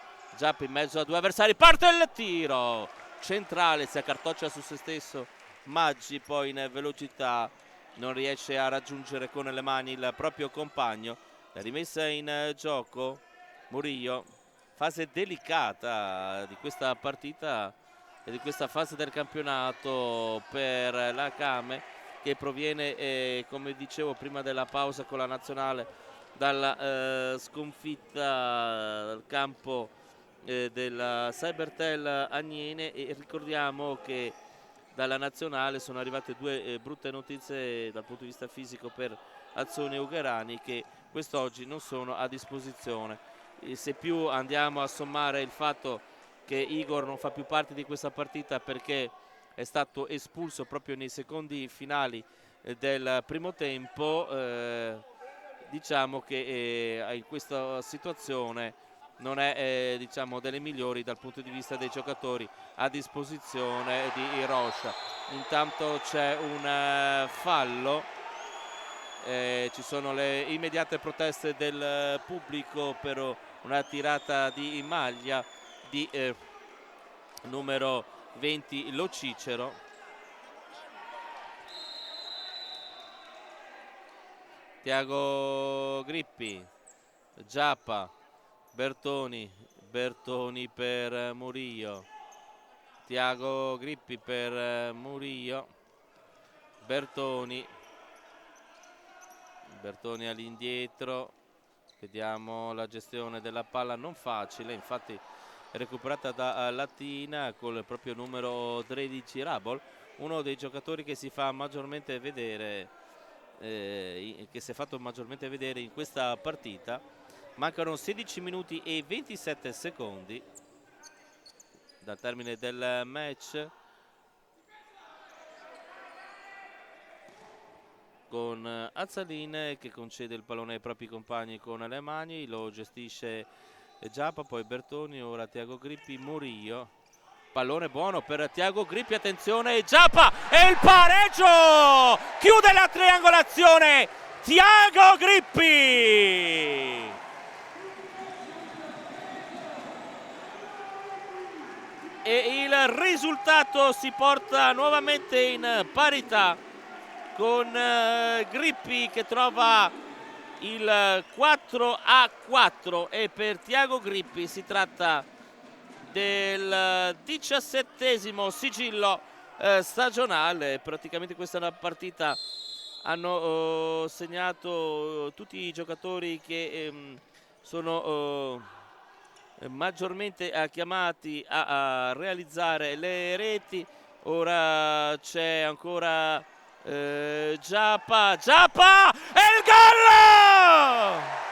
in mezzo a due avversari, parte il tiro centrale, si accartoccia su se stesso Maggi, poi in velocità non riesce a raggiungere con le mani il proprio compagno. La rimessa in gioco, Murillo, fase delicata di questa partita e di questa fase del campionato per la Kame, che proviene come dicevo prima della pausa con la nazionale dalla sconfitta al campo del Cybertel Agnene, e ricordiamo che dalla nazionale sono arrivate due brutte notizie dal punto di vista fisico per Azzone e Ugherani, che quest'oggi non sono a disposizione. Se più andiamo a sommare il fatto che Igor non fa più parte di questa partita perché è stato espulso proprio nei secondi finali del primo tempo, diciamo che in questa situazione non è diciamo delle migliori dal punto di vista dei giocatori a disposizione di Rocha. Intanto c'è un fallo, ci sono le immediate proteste del pubblico per una tirata di maglia di numero 20 Lo Cicero. Thiago Grippi, Giappa, Bertoni per Murillo, Thiago Grippi per Murillo, Bertoni all'indietro. Vediamo la gestione della palla non facile, infatti recuperata da Latina col proprio numero 13 Rabol, uno dei giocatori che si fa maggiormente vedere che si è fatto maggiormente vedere in questa partita, Mancano 16 minuti e 27 secondi dal termine del match, con Azzalin che concede il pallone ai propri compagni con le mani, lo gestisce Giappa, poi Bertoni, ora Tiago Grippi, Murillo. Pallone buono per Tiago Grippi, attenzione, Giappa e il pareggio! Chiude la triangolazione Tiago Grippi! E il risultato si porta nuovamente in parità, con Grippi che trova il 4-4, e per Tiago Grippi si tratta del 17° sigillo stagionale. Praticamente questa è una partita, hanno segnato tutti i giocatori che sono maggiormente chiamati a realizzare le reti. Ora c'è ancora Giappa e il gol!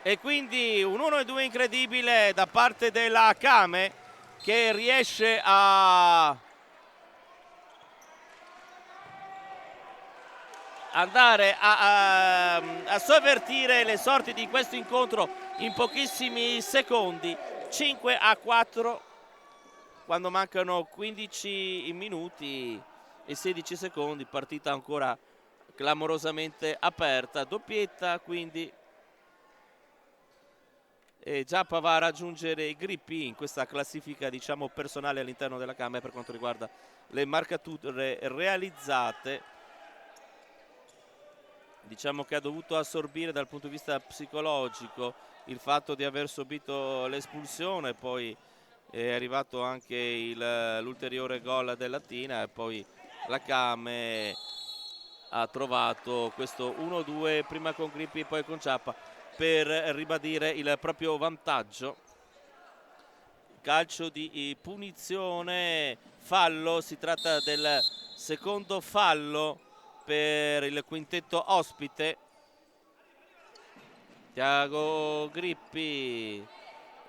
E quindi un 1-2 incredibile da parte della Kame, che riesce a andare a sovvertire le sorti di questo incontro in pochissimi secondi. 5-4 quando mancano 15 minuti e 16 secondi, partita ancora clamorosamente aperta, doppietta quindi. E Giappa va a raggiungere Grippi in questa classifica, diciamo, personale all'interno della Camera per quanto riguarda le marcature realizzate. Diciamo che ha dovuto assorbire dal punto di vista psicologico il fatto di aver subito l'espulsione, poi è arrivato anche l'ulteriore gol della Latina, e poi la Came ha trovato questo 1-2 prima con Grippi e poi con Giappa per ribadire il proprio vantaggio. Calcio di punizione, fallo, si tratta del secondo fallo per il quintetto ospite. Tiago Grippi,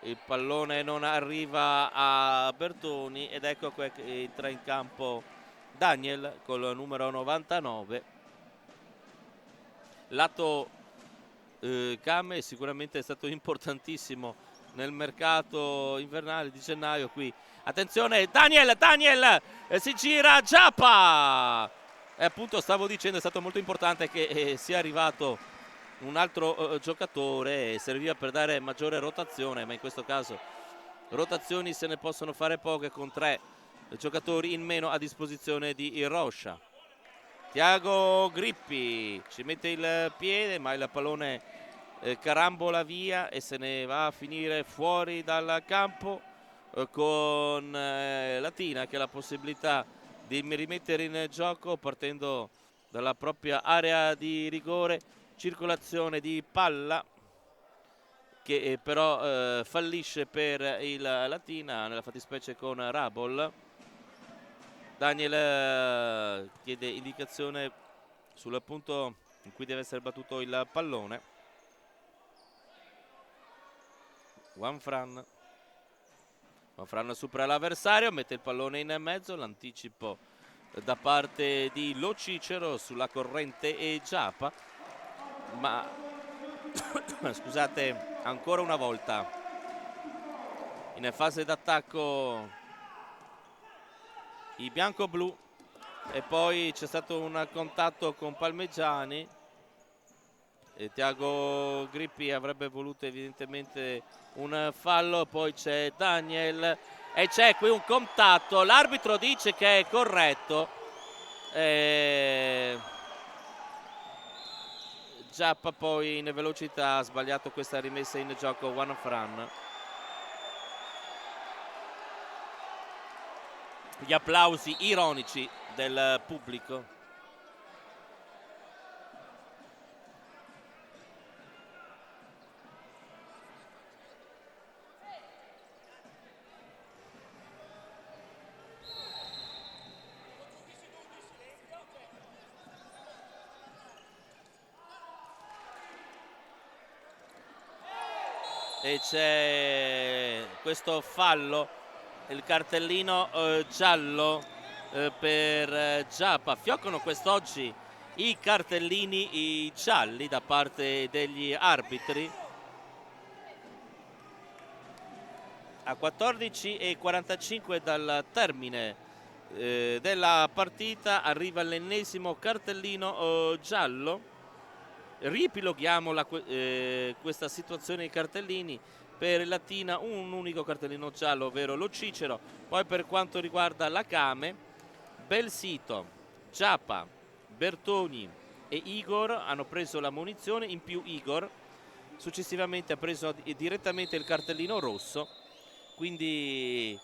il pallone non arriva a Bertoni ed ecco che entra in campo Daniel col numero 99. Lato Came sicuramente è stato importantissimo nel mercato invernale di gennaio. Qui attenzione, Daniel si gira Giappa, e appunto stavo dicendo è stato molto importante che sia arrivato un altro giocatore, serviva per dare maggiore rotazione, ma in questo caso rotazioni se ne possono fare poche con 3 giocatori in meno a disposizione di Rocha. Tiago Grippi ci mette il piede, ma il pallone carambola via e se ne va a finire fuori dal campo, con Latina che ha la possibilità di rimettere in gioco partendo dalla propria area di rigore. Circolazione di palla che però fallisce per il Latina, nella fattispecie con Rabol. Daniel chiede indicazione sul punto in cui deve essere battuto il pallone. Juanfran supera l'avversario, mette il pallone in mezzo, l'anticipo da parte di Lo Cicero sulla corrente e Giappa, ma scusate, ancora una volta in fase d'attacco i bianco-blu, e poi c'è stato un contatto con Palmegiani e Tiago Grippi avrebbe voluto evidentemente un fallo. Poi c'è Daniel e c'è qui un contatto, l'arbitro dice che è corretto. Giappa poi in velocità ha sbagliato questa rimessa in gioco Juanfran. Gli applausi ironici del pubblico. e c'è questo fallo, il cartellino giallo per Giappa. Fioccano quest'oggi i cartellini gialli da parte degli arbitri. A 14:45 dal termine della partita arriva l'ennesimo cartellino giallo. Ripiloghiamo questa situazione dei cartellini. Per il Latina un unico cartellino giallo, ovvero lo Cicero. Poi per quanto riguarda la Kame, Belsito, Giappa, Bertoni e Igor hanno preso la munizione, in più Igor successivamente ha preso direttamente il cartellino rosso. Quindi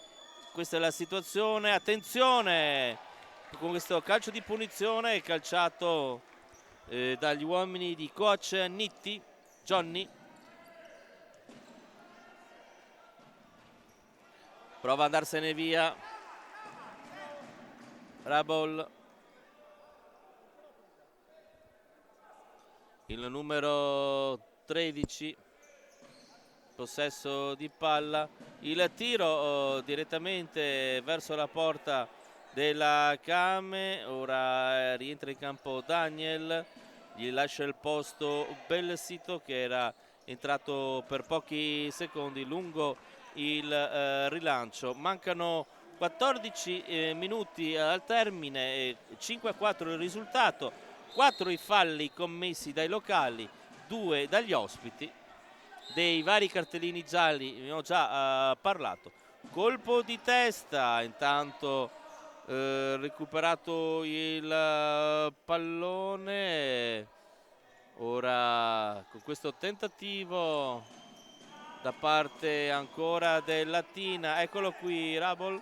questa è la situazione. Attenzione, con questo calcio di punizione calciato dagli uomini di coach Nitti, Johnny. Prova ad andarsene via Rabol, il numero 13, possesso di palla, il tiro direttamente verso la porta della Kame. Ora rientra in campo Daniel, gli lascia il posto Belsito che era entrato per pochi secondi lungo il rilancio. Mancano 14 minuti al termine, 5-4 il risultato, 4 i falli commessi dai locali, 2 dagli ospiti. Dei vari cartellini gialli ne ho già parlato. Colpo di testa, intanto recuperato il pallone. Ora con questo tentativo da parte ancora del Latina, eccolo qui Rabol,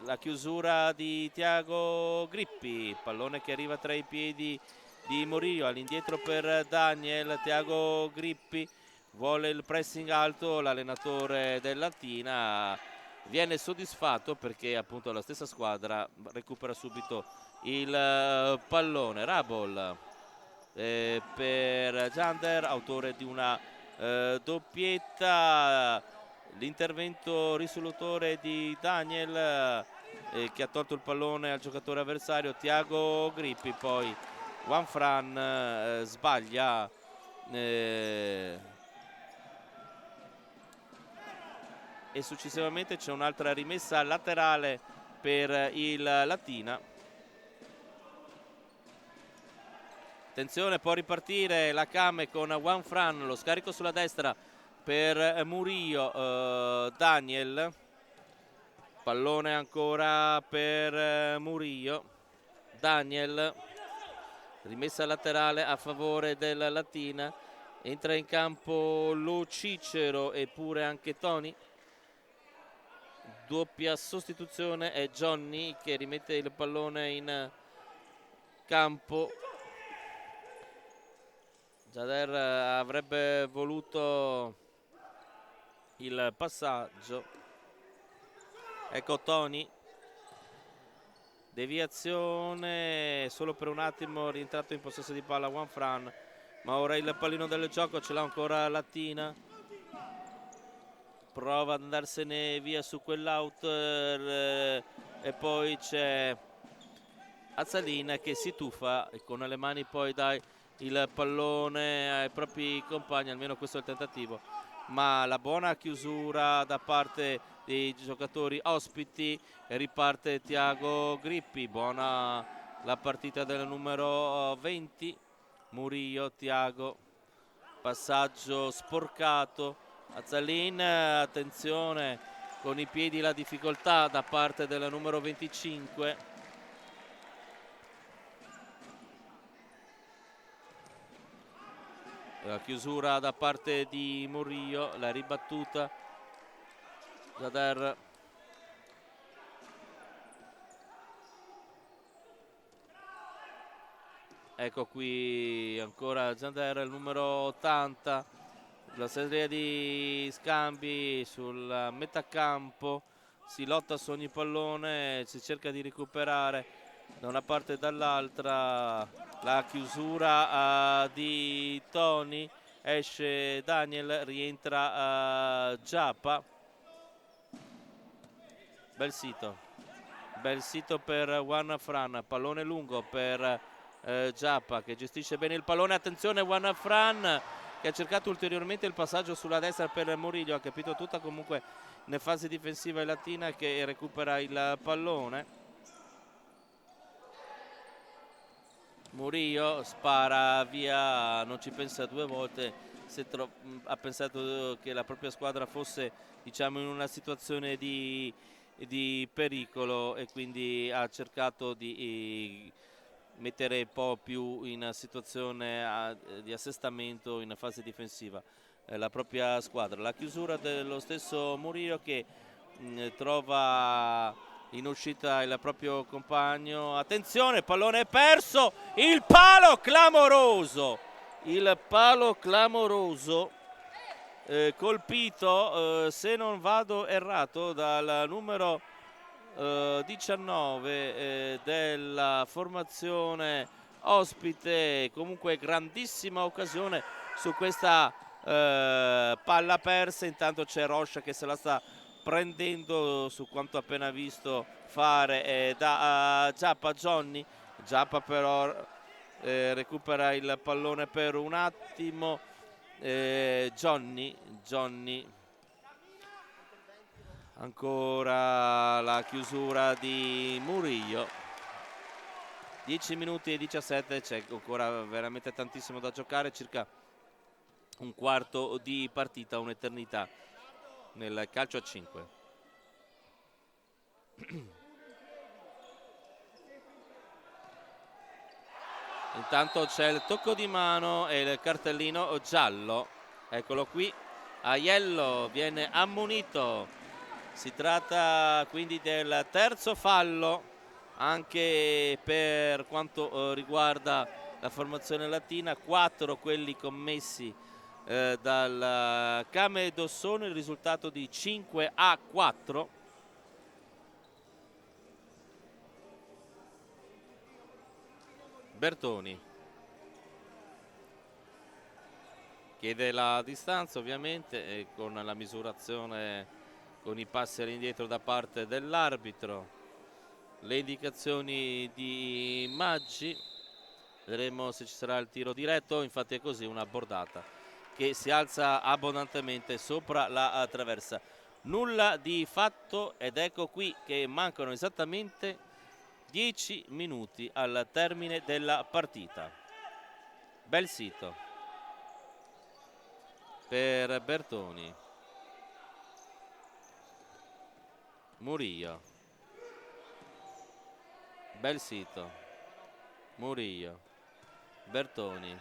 la chiusura di Thiago Grippi, pallone che arriva tra i piedi di Murillo, all'indietro per Daniel. Thiago Grippi vuole il pressing alto, l'allenatore del Latina viene soddisfatto perché appunto la stessa squadra recupera subito il pallone. Rabol per Jander, autore di una doppietta. L'intervento risolutore di Daniel che ha tolto il pallone al giocatore avversario Thiago Grippi. Poi Juan Fran sbaglia e successivamente c'è un'altra rimessa laterale per il Latina. Attenzione, può ripartire la Kame con Juan Fran, lo scarico sulla destra per Murillo. Daniel, pallone ancora per Murillo. Daniel, rimessa laterale a favore del Latina, entra in campo lo Cicero e pure anche Toni. Doppia sostituzione, è Johnny che rimette il pallone in campo. Jader avrebbe voluto il passaggio, ecco Toni, deviazione, solo per un attimo rientrato in possesso di palla Juan Fran, ma ora il pallino del gioco ce l'ha ancora Latina, prova ad andarsene via su quell'out e poi c'è Azzalina che si tuffa e con le mani poi dai il pallone ai propri compagni, almeno questo è il tentativo, ma la buona chiusura da parte dei giocatori ospiti. Riparte Thiago Grippi, buona la partita del numero 20 Murillo. Thiago, passaggio sporcato, Azzalin, attenzione con i piedi, la difficoltà da parte del numero 25. La chiusura da parte di Murillo, la ribattuta Jader, ecco qui ancora Jader, il numero 80, la serie di scambi sul metacampo, si lotta su ogni pallone, si cerca di recuperare da una parte e dall'altra. La chiusura di Toni, esce Daniel, rientra Giappa. Bel sito per Juan Fran, pallone lungo per Giappa che gestisce bene il pallone, attenzione Juan Fran che ha cercato ulteriormente il passaggio sulla destra per Murillo, ha capito tutta comunque nella fase difensiva latina, che recupera il pallone. Murillo spara via, non ci pensa due volte, ha pensato che la propria squadra fosse, diciamo, in una situazione di pericolo e quindi ha cercato di mettere un po' più in situazione di assestamento in fase difensiva la propria squadra. La chiusura dello stesso Murillo che trova in uscita il proprio compagno, attenzione, pallone perso, il palo clamoroso colpito, se non vado errato, dal numero 19 della formazione ospite. Comunque grandissima occasione su questa palla persa. Intanto c'è Rocha che se la sta prendendo su quanto appena visto fare da Giappa. Giappa però recupera il pallone per un attimo. Johnny ancora la chiusura di Murillo. 10 minuti e 17, c'è ancora veramente tantissimo da giocare, circa un quarto di partita, un'eternità nel calcio a 5. Intanto c'è il tocco di mano e il cartellino giallo, eccolo qui, Aiello viene ammonito. Si tratta quindi del terzo fallo anche per quanto riguarda la formazione latina, 4 quelli commessi dal Came Dossone, il risultato di 5-4. Bertoni chiede la distanza ovviamente e con la misurazione, con i passi all'indietro da parte dell'arbitro, le indicazioni di Maggi, vedremo se ci sarà il tiro diretto. Infatti è così, una bordata che si alza abbondantemente sopra la traversa, nulla di fatto, ed ecco qui che mancano esattamente 10 minuti al termine della partita. Bel sito per Bertoni, Murillo, bel sito, Murillo, Bertoni,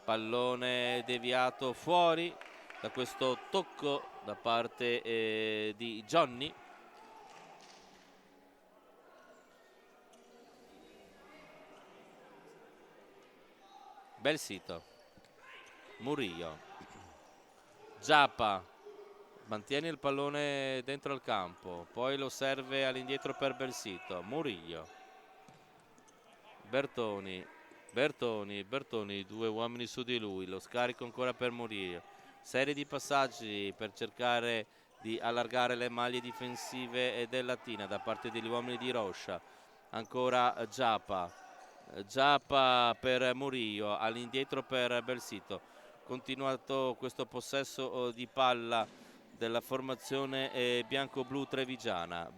pallone deviato fuori da questo tocco da parte di Johnny. Bel sito, Murillo, Giappa mantiene il pallone dentro il campo, poi lo serve all'indietro per Belsito, Murillo, Bertoni, due uomini su di lui, lo scarico ancora per Murillo, serie di passaggi per cercare di allargare le maglie difensive del Latina da parte degli uomini di Rocha. Ancora Giappa per Murillo, all'indietro per Belsito. Continuato questo possesso di palla della formazione bianco-blu trevigiana.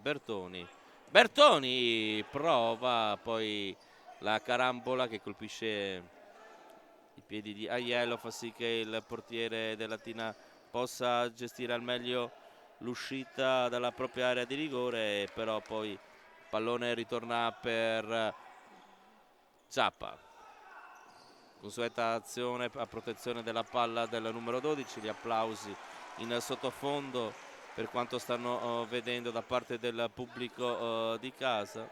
Bertoni prova poi la carambola che colpisce i piedi di Aiello, fa sì che il portiere della Latina possa gestire al meglio l'uscita dalla propria area di rigore, però poi il pallone ritorna per Giappa. Consueta azione a protezione della palla del numero 12, gli applausi in sottofondo per quanto stanno vedendo da parte del pubblico di casa.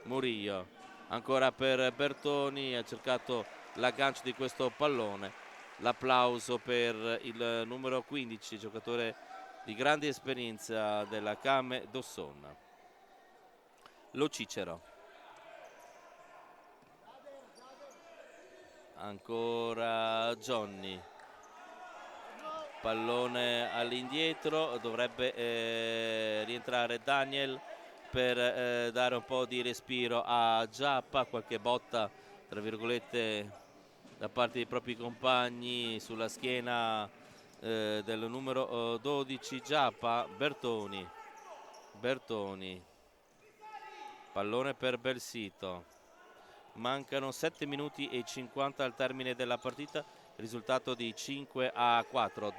Murillo ancora per Bertoni, ha cercato l'aggancio di questo pallone, l'applauso per il numero 15, giocatore di grande esperienza della Came Dossona. Lo Cicero ancora Johnny, pallone all'indietro, dovrebbe rientrare Daniel per dare un po' di respiro a Giappa, qualche botta tra virgolette da parte dei propri compagni sulla schiena del numero 12 Giappa. Bertoni, pallone per Belsito, mancano 7 minuti e 50 al termine della partita, risultato di 5-4.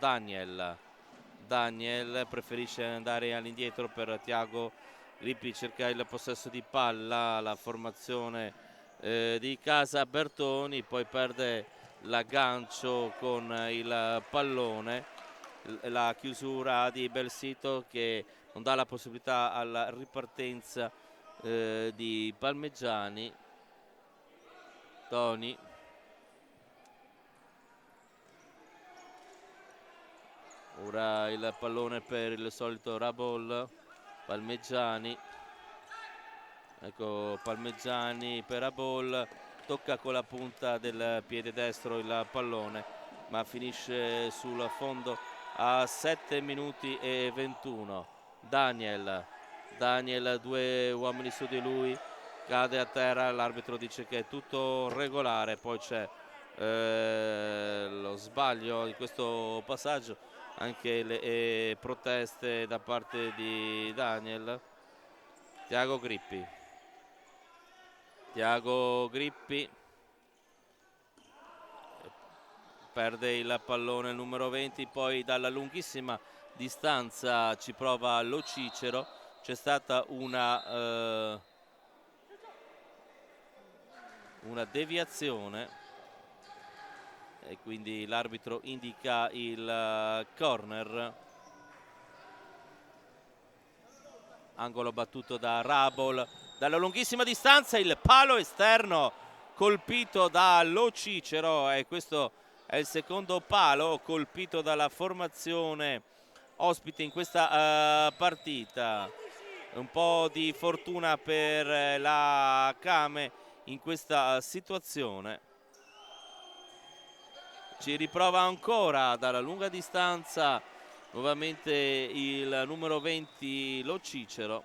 Daniel preferisce andare all'indietro per Thiago Grippi, cerca il possesso di palla, la formazione di casa Bertoni, poi perde l'aggancio con il pallone, la chiusura di Belsito che non dà la possibilità alla ripartenza di Palmeggiani. Toni, ora il pallone per il solito Rabol, Palmeggiani, ecco Palmeggiani per Rabol, tocca con la punta del piede destro il pallone ma finisce sul fondo a 7 minuti e 21. Daniel, 2 uomini su di lui, cade a terra, l'arbitro dice che è tutto regolare, poi c'è lo sbaglio di questo passaggio, anche le proteste da parte di Daniel. Thiago Grippi perde il pallone il numero 20, poi dalla lunghissima distanza ci prova Lo Cicero, c'è stata una deviazione e quindi l'arbitro indica il corner, angolo battuto da Rabol, dalla lunghissima distanza il palo esterno colpito da Lo Cicero e questo è il secondo palo colpito dalla formazione ospite in questa partita. Un po' di fortuna per la Kame in questa situazione. Ci riprova ancora dalla lunga distanza nuovamente il numero 20 Lo Cicero,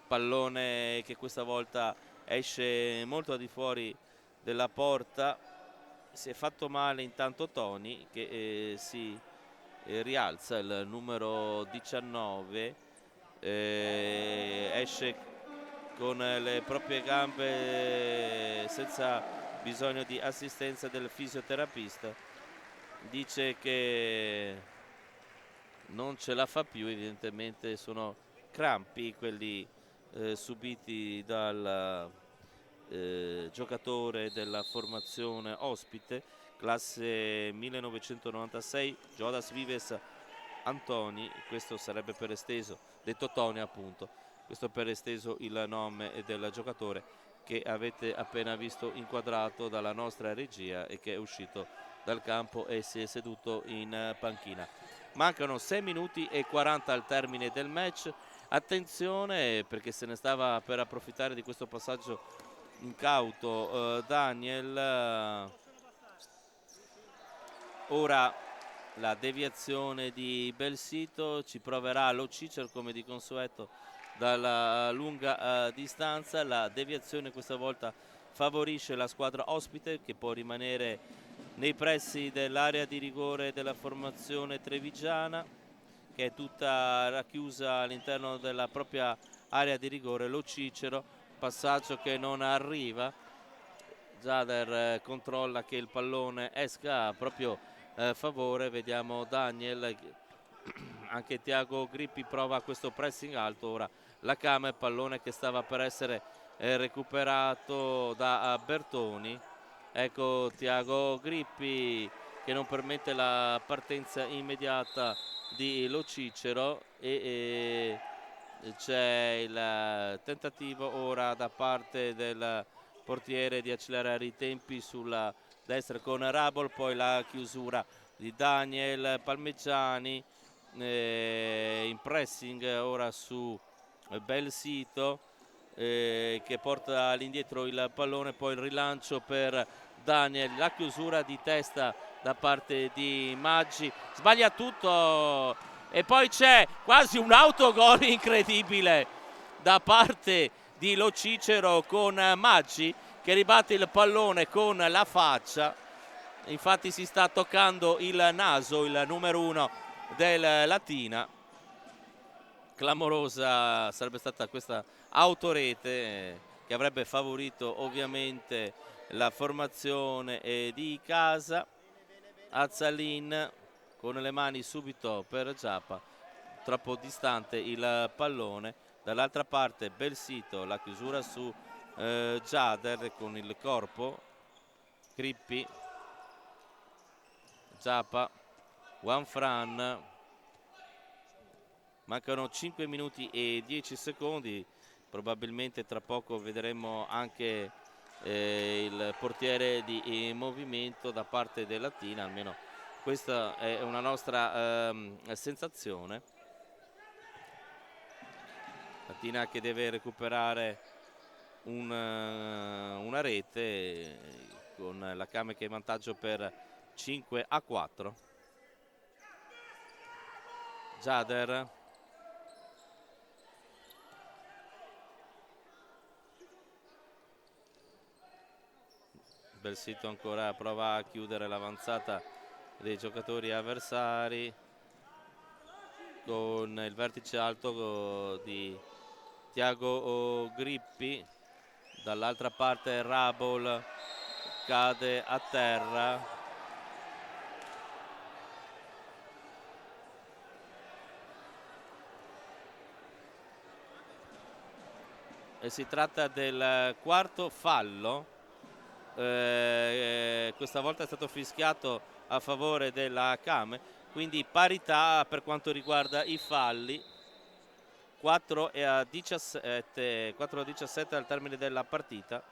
pallone che questa volta esce molto al di fuori della porta. Si è fatto male intanto Toni che si rialza, il numero 19 esce con le proprie gambe senza bisogno di assistenza del fisioterapista, dice che non ce la fa più, evidentemente sono crampi quelli subiti dal giocatore della formazione ospite, classe 1996, Jodas Vives Antoni, questo sarebbe per esteso, detto Toni appunto, questo per esteso il nome del giocatore che avete appena visto inquadrato dalla nostra regia e che è uscito dal campo e si è seduto in panchina. Mancano 6 minuti e 40 al termine del match. Attenzione perché se ne stava per approfittare di questo passaggio incauto Daniel. Ora la deviazione di Belsito, ci proverà Lo Cicero come di consueto dalla lunga distanza. La deviazione questa volta favorisce la squadra ospite che può rimanere nei pressi dell'area di rigore della formazione trevigiana, che è tutta racchiusa all'interno della propria area di rigore. Lo Cicero, passaggio che non arriva, Jader controlla che il pallone esca a proprio favore, vediamo Daniel, anche Thiago Grippi prova questo pressing alto, ora la Kame, pallone che stava per essere recuperato da Bertoni, ecco Thiago Grippi che non permette la partenza immediata di Lo Cicero e c'è il tentativo ora da parte del portiere di accelerare i tempi sulla destra con Rabol, poi la chiusura di Daniel Palmeggiani in pressing ora su Belsito, che porta all'indietro il pallone, poi il rilancio per Daniel, la chiusura di testa da parte di Maggi, sbaglia tutto e poi c'è quasi un autogol incredibile da parte di Lo Cicero con Maggi che ribatte il pallone con la faccia. Infatti si sta toccando il naso il numero 1 del Latina. Clamorosa sarebbe stata questa autorete che avrebbe favorito ovviamente la formazione di casa. Azzalin con le mani subito per Giappa, troppo distante il pallone. Dall'altra parte Belsito, la chiusura su Jader con il corpo. Crippi, Giappa, Juanfran. Mancano 5 minuti e 10 secondi, probabilmente tra poco vedremo anche il portiere di movimento da parte del Latina, almeno questa è una nostra sensazione. Latina che deve recuperare una rete con la Came che è in vantaggio per 5-4. Jader, Belsito ancora prova a chiudere l'avanzata dei giocatori avversari con il vertice alto di Tiago Grippi. Dall'altra parte Rabol cade a terra. E si tratta del quarto fallo. Questa volta è stato fischiato a favore della Came, quindi parità per quanto riguarda i falli. 4-17 al termine della partita.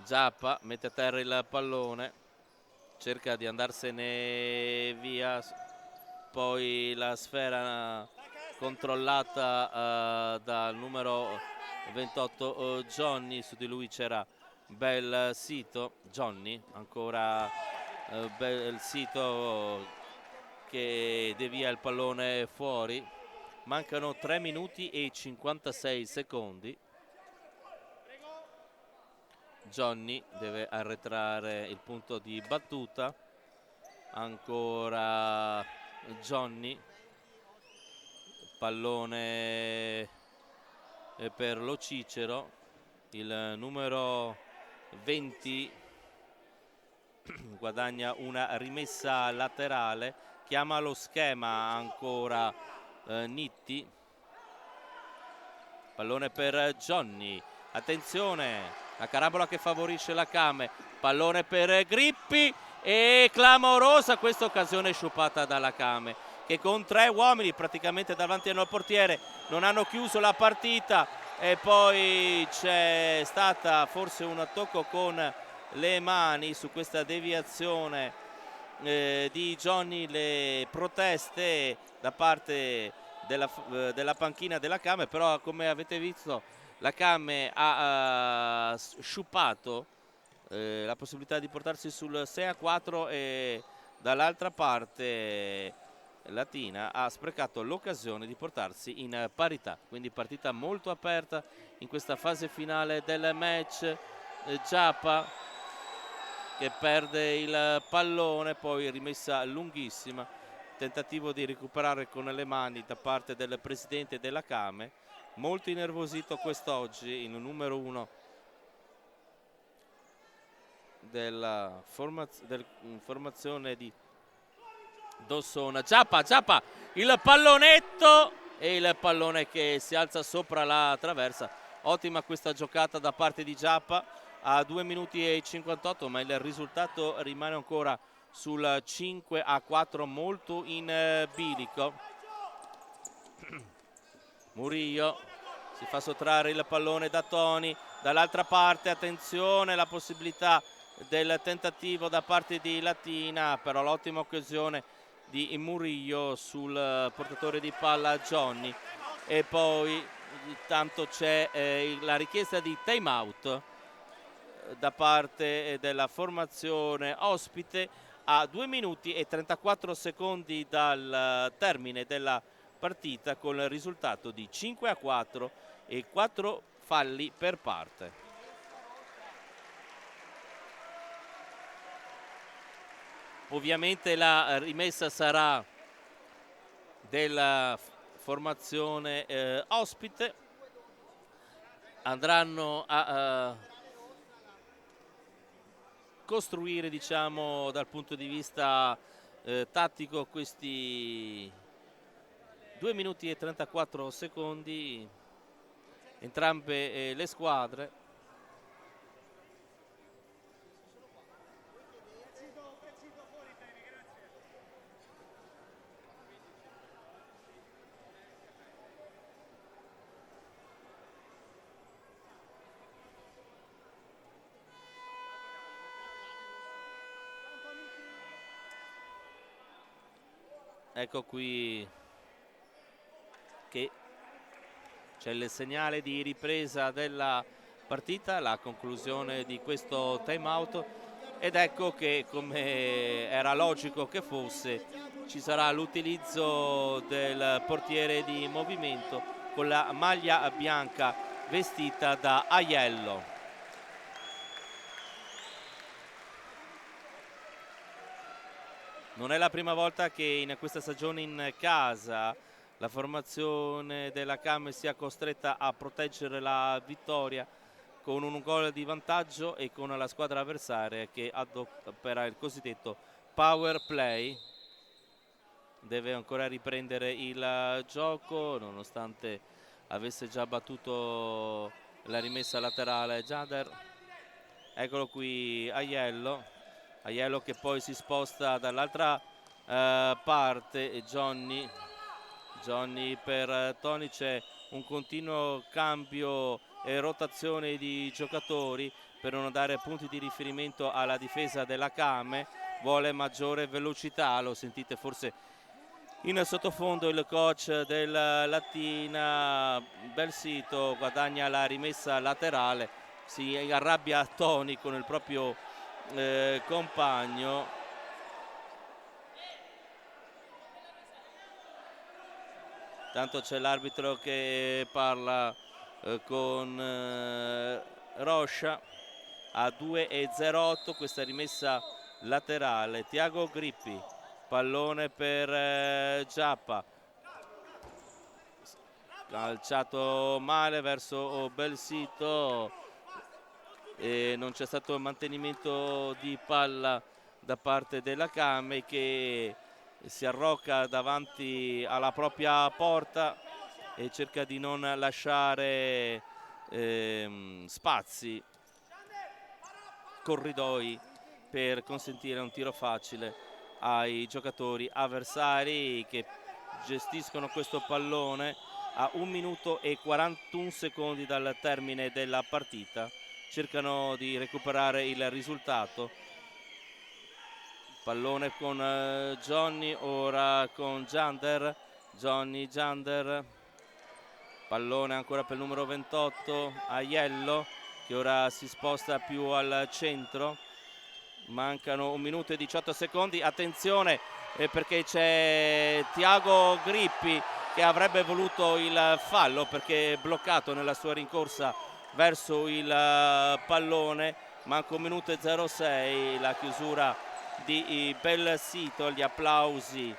Giappa mette a terra il pallone, cerca di andarsene via, poi la sfera controllata dal numero 28 Johnny, su di lui c'era Belsito. Johnny, ancora Belsito che devia il pallone fuori. Mancano 3 minuti e 56 secondi. Johnny deve arretrare il punto di battuta. Ancora Johnny, pallone per Lo Cicero, il numero 20 guadagna una rimessa laterale, chiama lo schema ancora Nitti, pallone per Johnny, attenzione, la carabola che favorisce la Came, pallone per Grippi e clamorosa questa occasione sciupata dalla Came, che con 3 uomini praticamente davanti al portiere non hanno chiuso la partita. E poi c'è stata forse un tocco con le mani su questa deviazione di Johnny, le proteste da parte della panchina della Came, però come avete visto la Came ha sciupato la possibilità di portarsi sul 6-4 e dall'altra parte Latina ha sprecato l'occasione di portarsi in parità, quindi partita molto aperta in questa fase finale del match. Giappa che perde il pallone, poi rimessa lunghissima, tentativo di recuperare con le mani da parte del presidente della Came, molto innervosito quest'oggi il numero 1 della formazione di Dossona. Giappa, il pallonetto e il pallone che si alza sopra la traversa. Ottima questa giocata da parte di Giappa a 2 minuti e 58, ma il risultato rimane ancora sul 5-4, molto in bilico. Murillo si fa sottrarre il pallone da Toni, dall'altra parte attenzione, la possibilità del tentativo da parte di Latina, però l'ottima occasione di Murillo sul portatore di palla Johnny. e poi tanto c'è la richiesta di time out da parte della formazione ospite a 2 minuti e 34 secondi dal termine della partita, con il risultato di 5-4 e 4 falli per parte. Ovviamente la rimessa sarà della formazione ospite. Andranno a costruire, diciamo, dal punto di vista tattico questi 2 minuti e 34 secondi entrambe le squadre. Ecco qui che c'è il segnale di ripresa della partita, la conclusione di questo time out, ed ecco che, come era logico che fosse, ci sarà l'utilizzo del portiere di movimento con la maglia bianca vestita da Aiello. Non è la prima volta che in questa stagione in casa la formazione della CAM sia costretta a proteggere la vittoria con un gol di vantaggio e con la squadra avversaria che adopera il cosiddetto power play. Deve ancora riprendere il gioco nonostante avesse già battuto la rimessa laterale Jader. Eccolo qui Aiello che poi si sposta dall'altra parte, Johnny per Toni. C'è un continuo cambio e rotazione di giocatori per non dare punti di riferimento alla difesa della Came. Vuole maggiore velocità, lo sentite forse in sottofondo il coach del Latina. Belsito guadagna la rimessa laterale, si arrabbia Toni con il proprio compagno. Tanto c'è l'arbitro che parla con Roscia. A 2:08 questa rimessa laterale. Tiago Grippi, pallone per Giappa, calciato male verso Belsito e non c'è stato mantenimento di palla da parte della Came, che si arrocca davanti alla propria porta e cerca di non lasciare spazi, corridoi per consentire un tiro facile ai giocatori avversari che gestiscono questo pallone a 1 minuto e 41 secondi dal termine della partita. Cercano di recuperare il risultato. Pallone con Johnny, ora con Jander. Jander, pallone ancora per il numero 28 Aiello, che ora si sposta più al centro. Mancano 1 minuto e 18 secondi. Attenzione perché c'è Tiago Grippi che avrebbe voluto il fallo perché è bloccato nella sua rincorsa verso il pallone. Manca 1 minuto e 06, la chiusura di Belsito. Gli applausi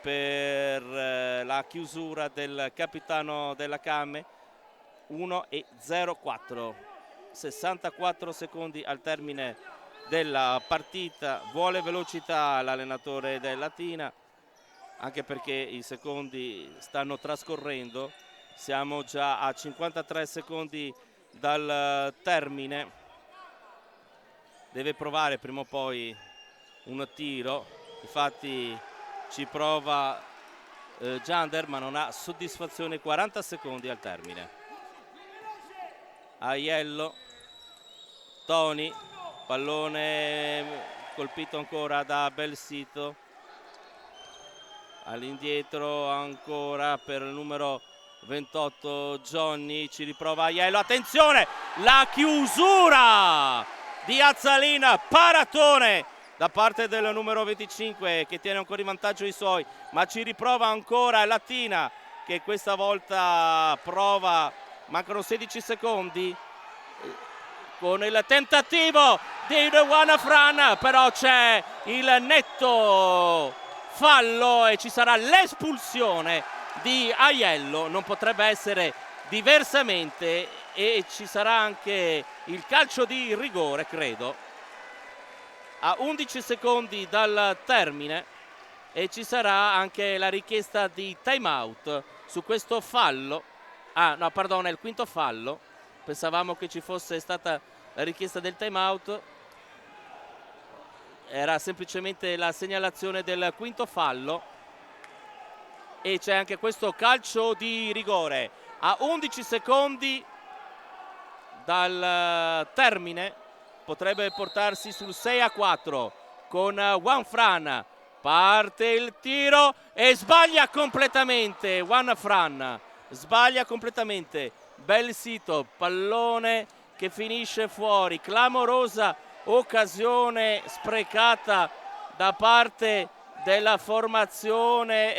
per la chiusura del capitano della Came. 1:04, 64 secondi al termine della partita. Vuole velocità l'allenatore del Latina, anche perché i secondi stanno trascorrendo. Siamo già a 53 secondi dal termine. Deve provare prima o poi un tiro, infatti ci prova Jander, ma non ha soddisfazione. 40 secondi al termine. Aiello, Toni, pallone colpito ancora da Belsito, all'indietro ancora per il numero 28 Johnny, ci riprova Aiello, attenzione, la chiusura di Azzalina, paratone da parte del numero 25 che tiene ancora in vantaggio i suoi, ma ci riprova ancora Latina che questa volta prova, mancano 16 secondi con il tentativo di Juan Fran, però c'è il netto fallo e ci sarà l'espulsione di Aiello, non potrebbe essere diversamente, e ci sarà anche il calcio di rigore, credo, a 11 secondi dal termine, e ci sarà anche la richiesta di time out su questo fallo. Ah no, perdono, è il quinto fallo, pensavamo che ci fosse stata la richiesta del time out, era semplicemente la segnalazione del quinto fallo, e c'è anche questo calcio di rigore a 11 secondi dal termine, potrebbe portarsi sul 6-4 con Juan Fran. Parte il tiro e sbaglia completamente Juan Fran, sbaglia completamente, bel sito, pallone che finisce fuori, clamorosa occasione sprecata da parte della formazione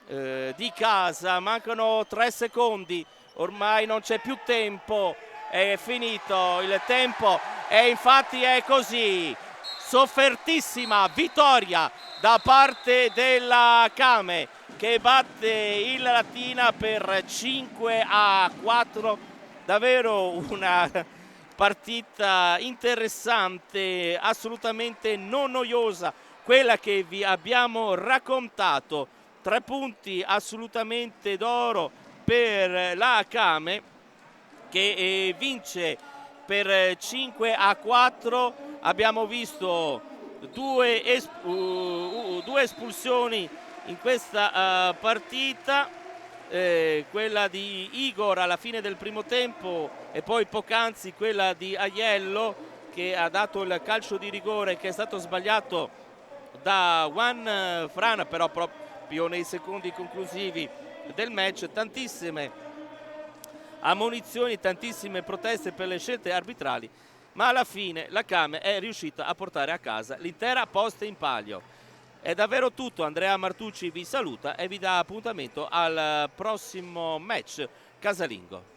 di casa. Mancano 3 secondi, ormai non c'è più tempo, è finito il tempo e infatti è così. Soffertissima vittoria da parte della Kame che batte il Latina per 5-4, davvero una partita interessante, assolutamente non noiosa, quella che vi abbiamo raccontato. 3 punti assolutamente d'oro per la Kame che vince per 5-4. Abbiamo visto due espulsioni in questa partita, quella di Igor alla fine del primo tempo e poi poc'anzi quella di Aiello che ha dato il calcio di rigore che è stato sbagliato da Juan Fran, però proprio nei secondi conclusivi del match. Tantissime ammonizioni, tantissime proteste per le scelte arbitrali, ma alla fine la Kame è riuscita a portare a casa l'intera posta in palio. È davvero tutto, Andrea Martucci vi saluta e vi dà appuntamento al prossimo match casalingo.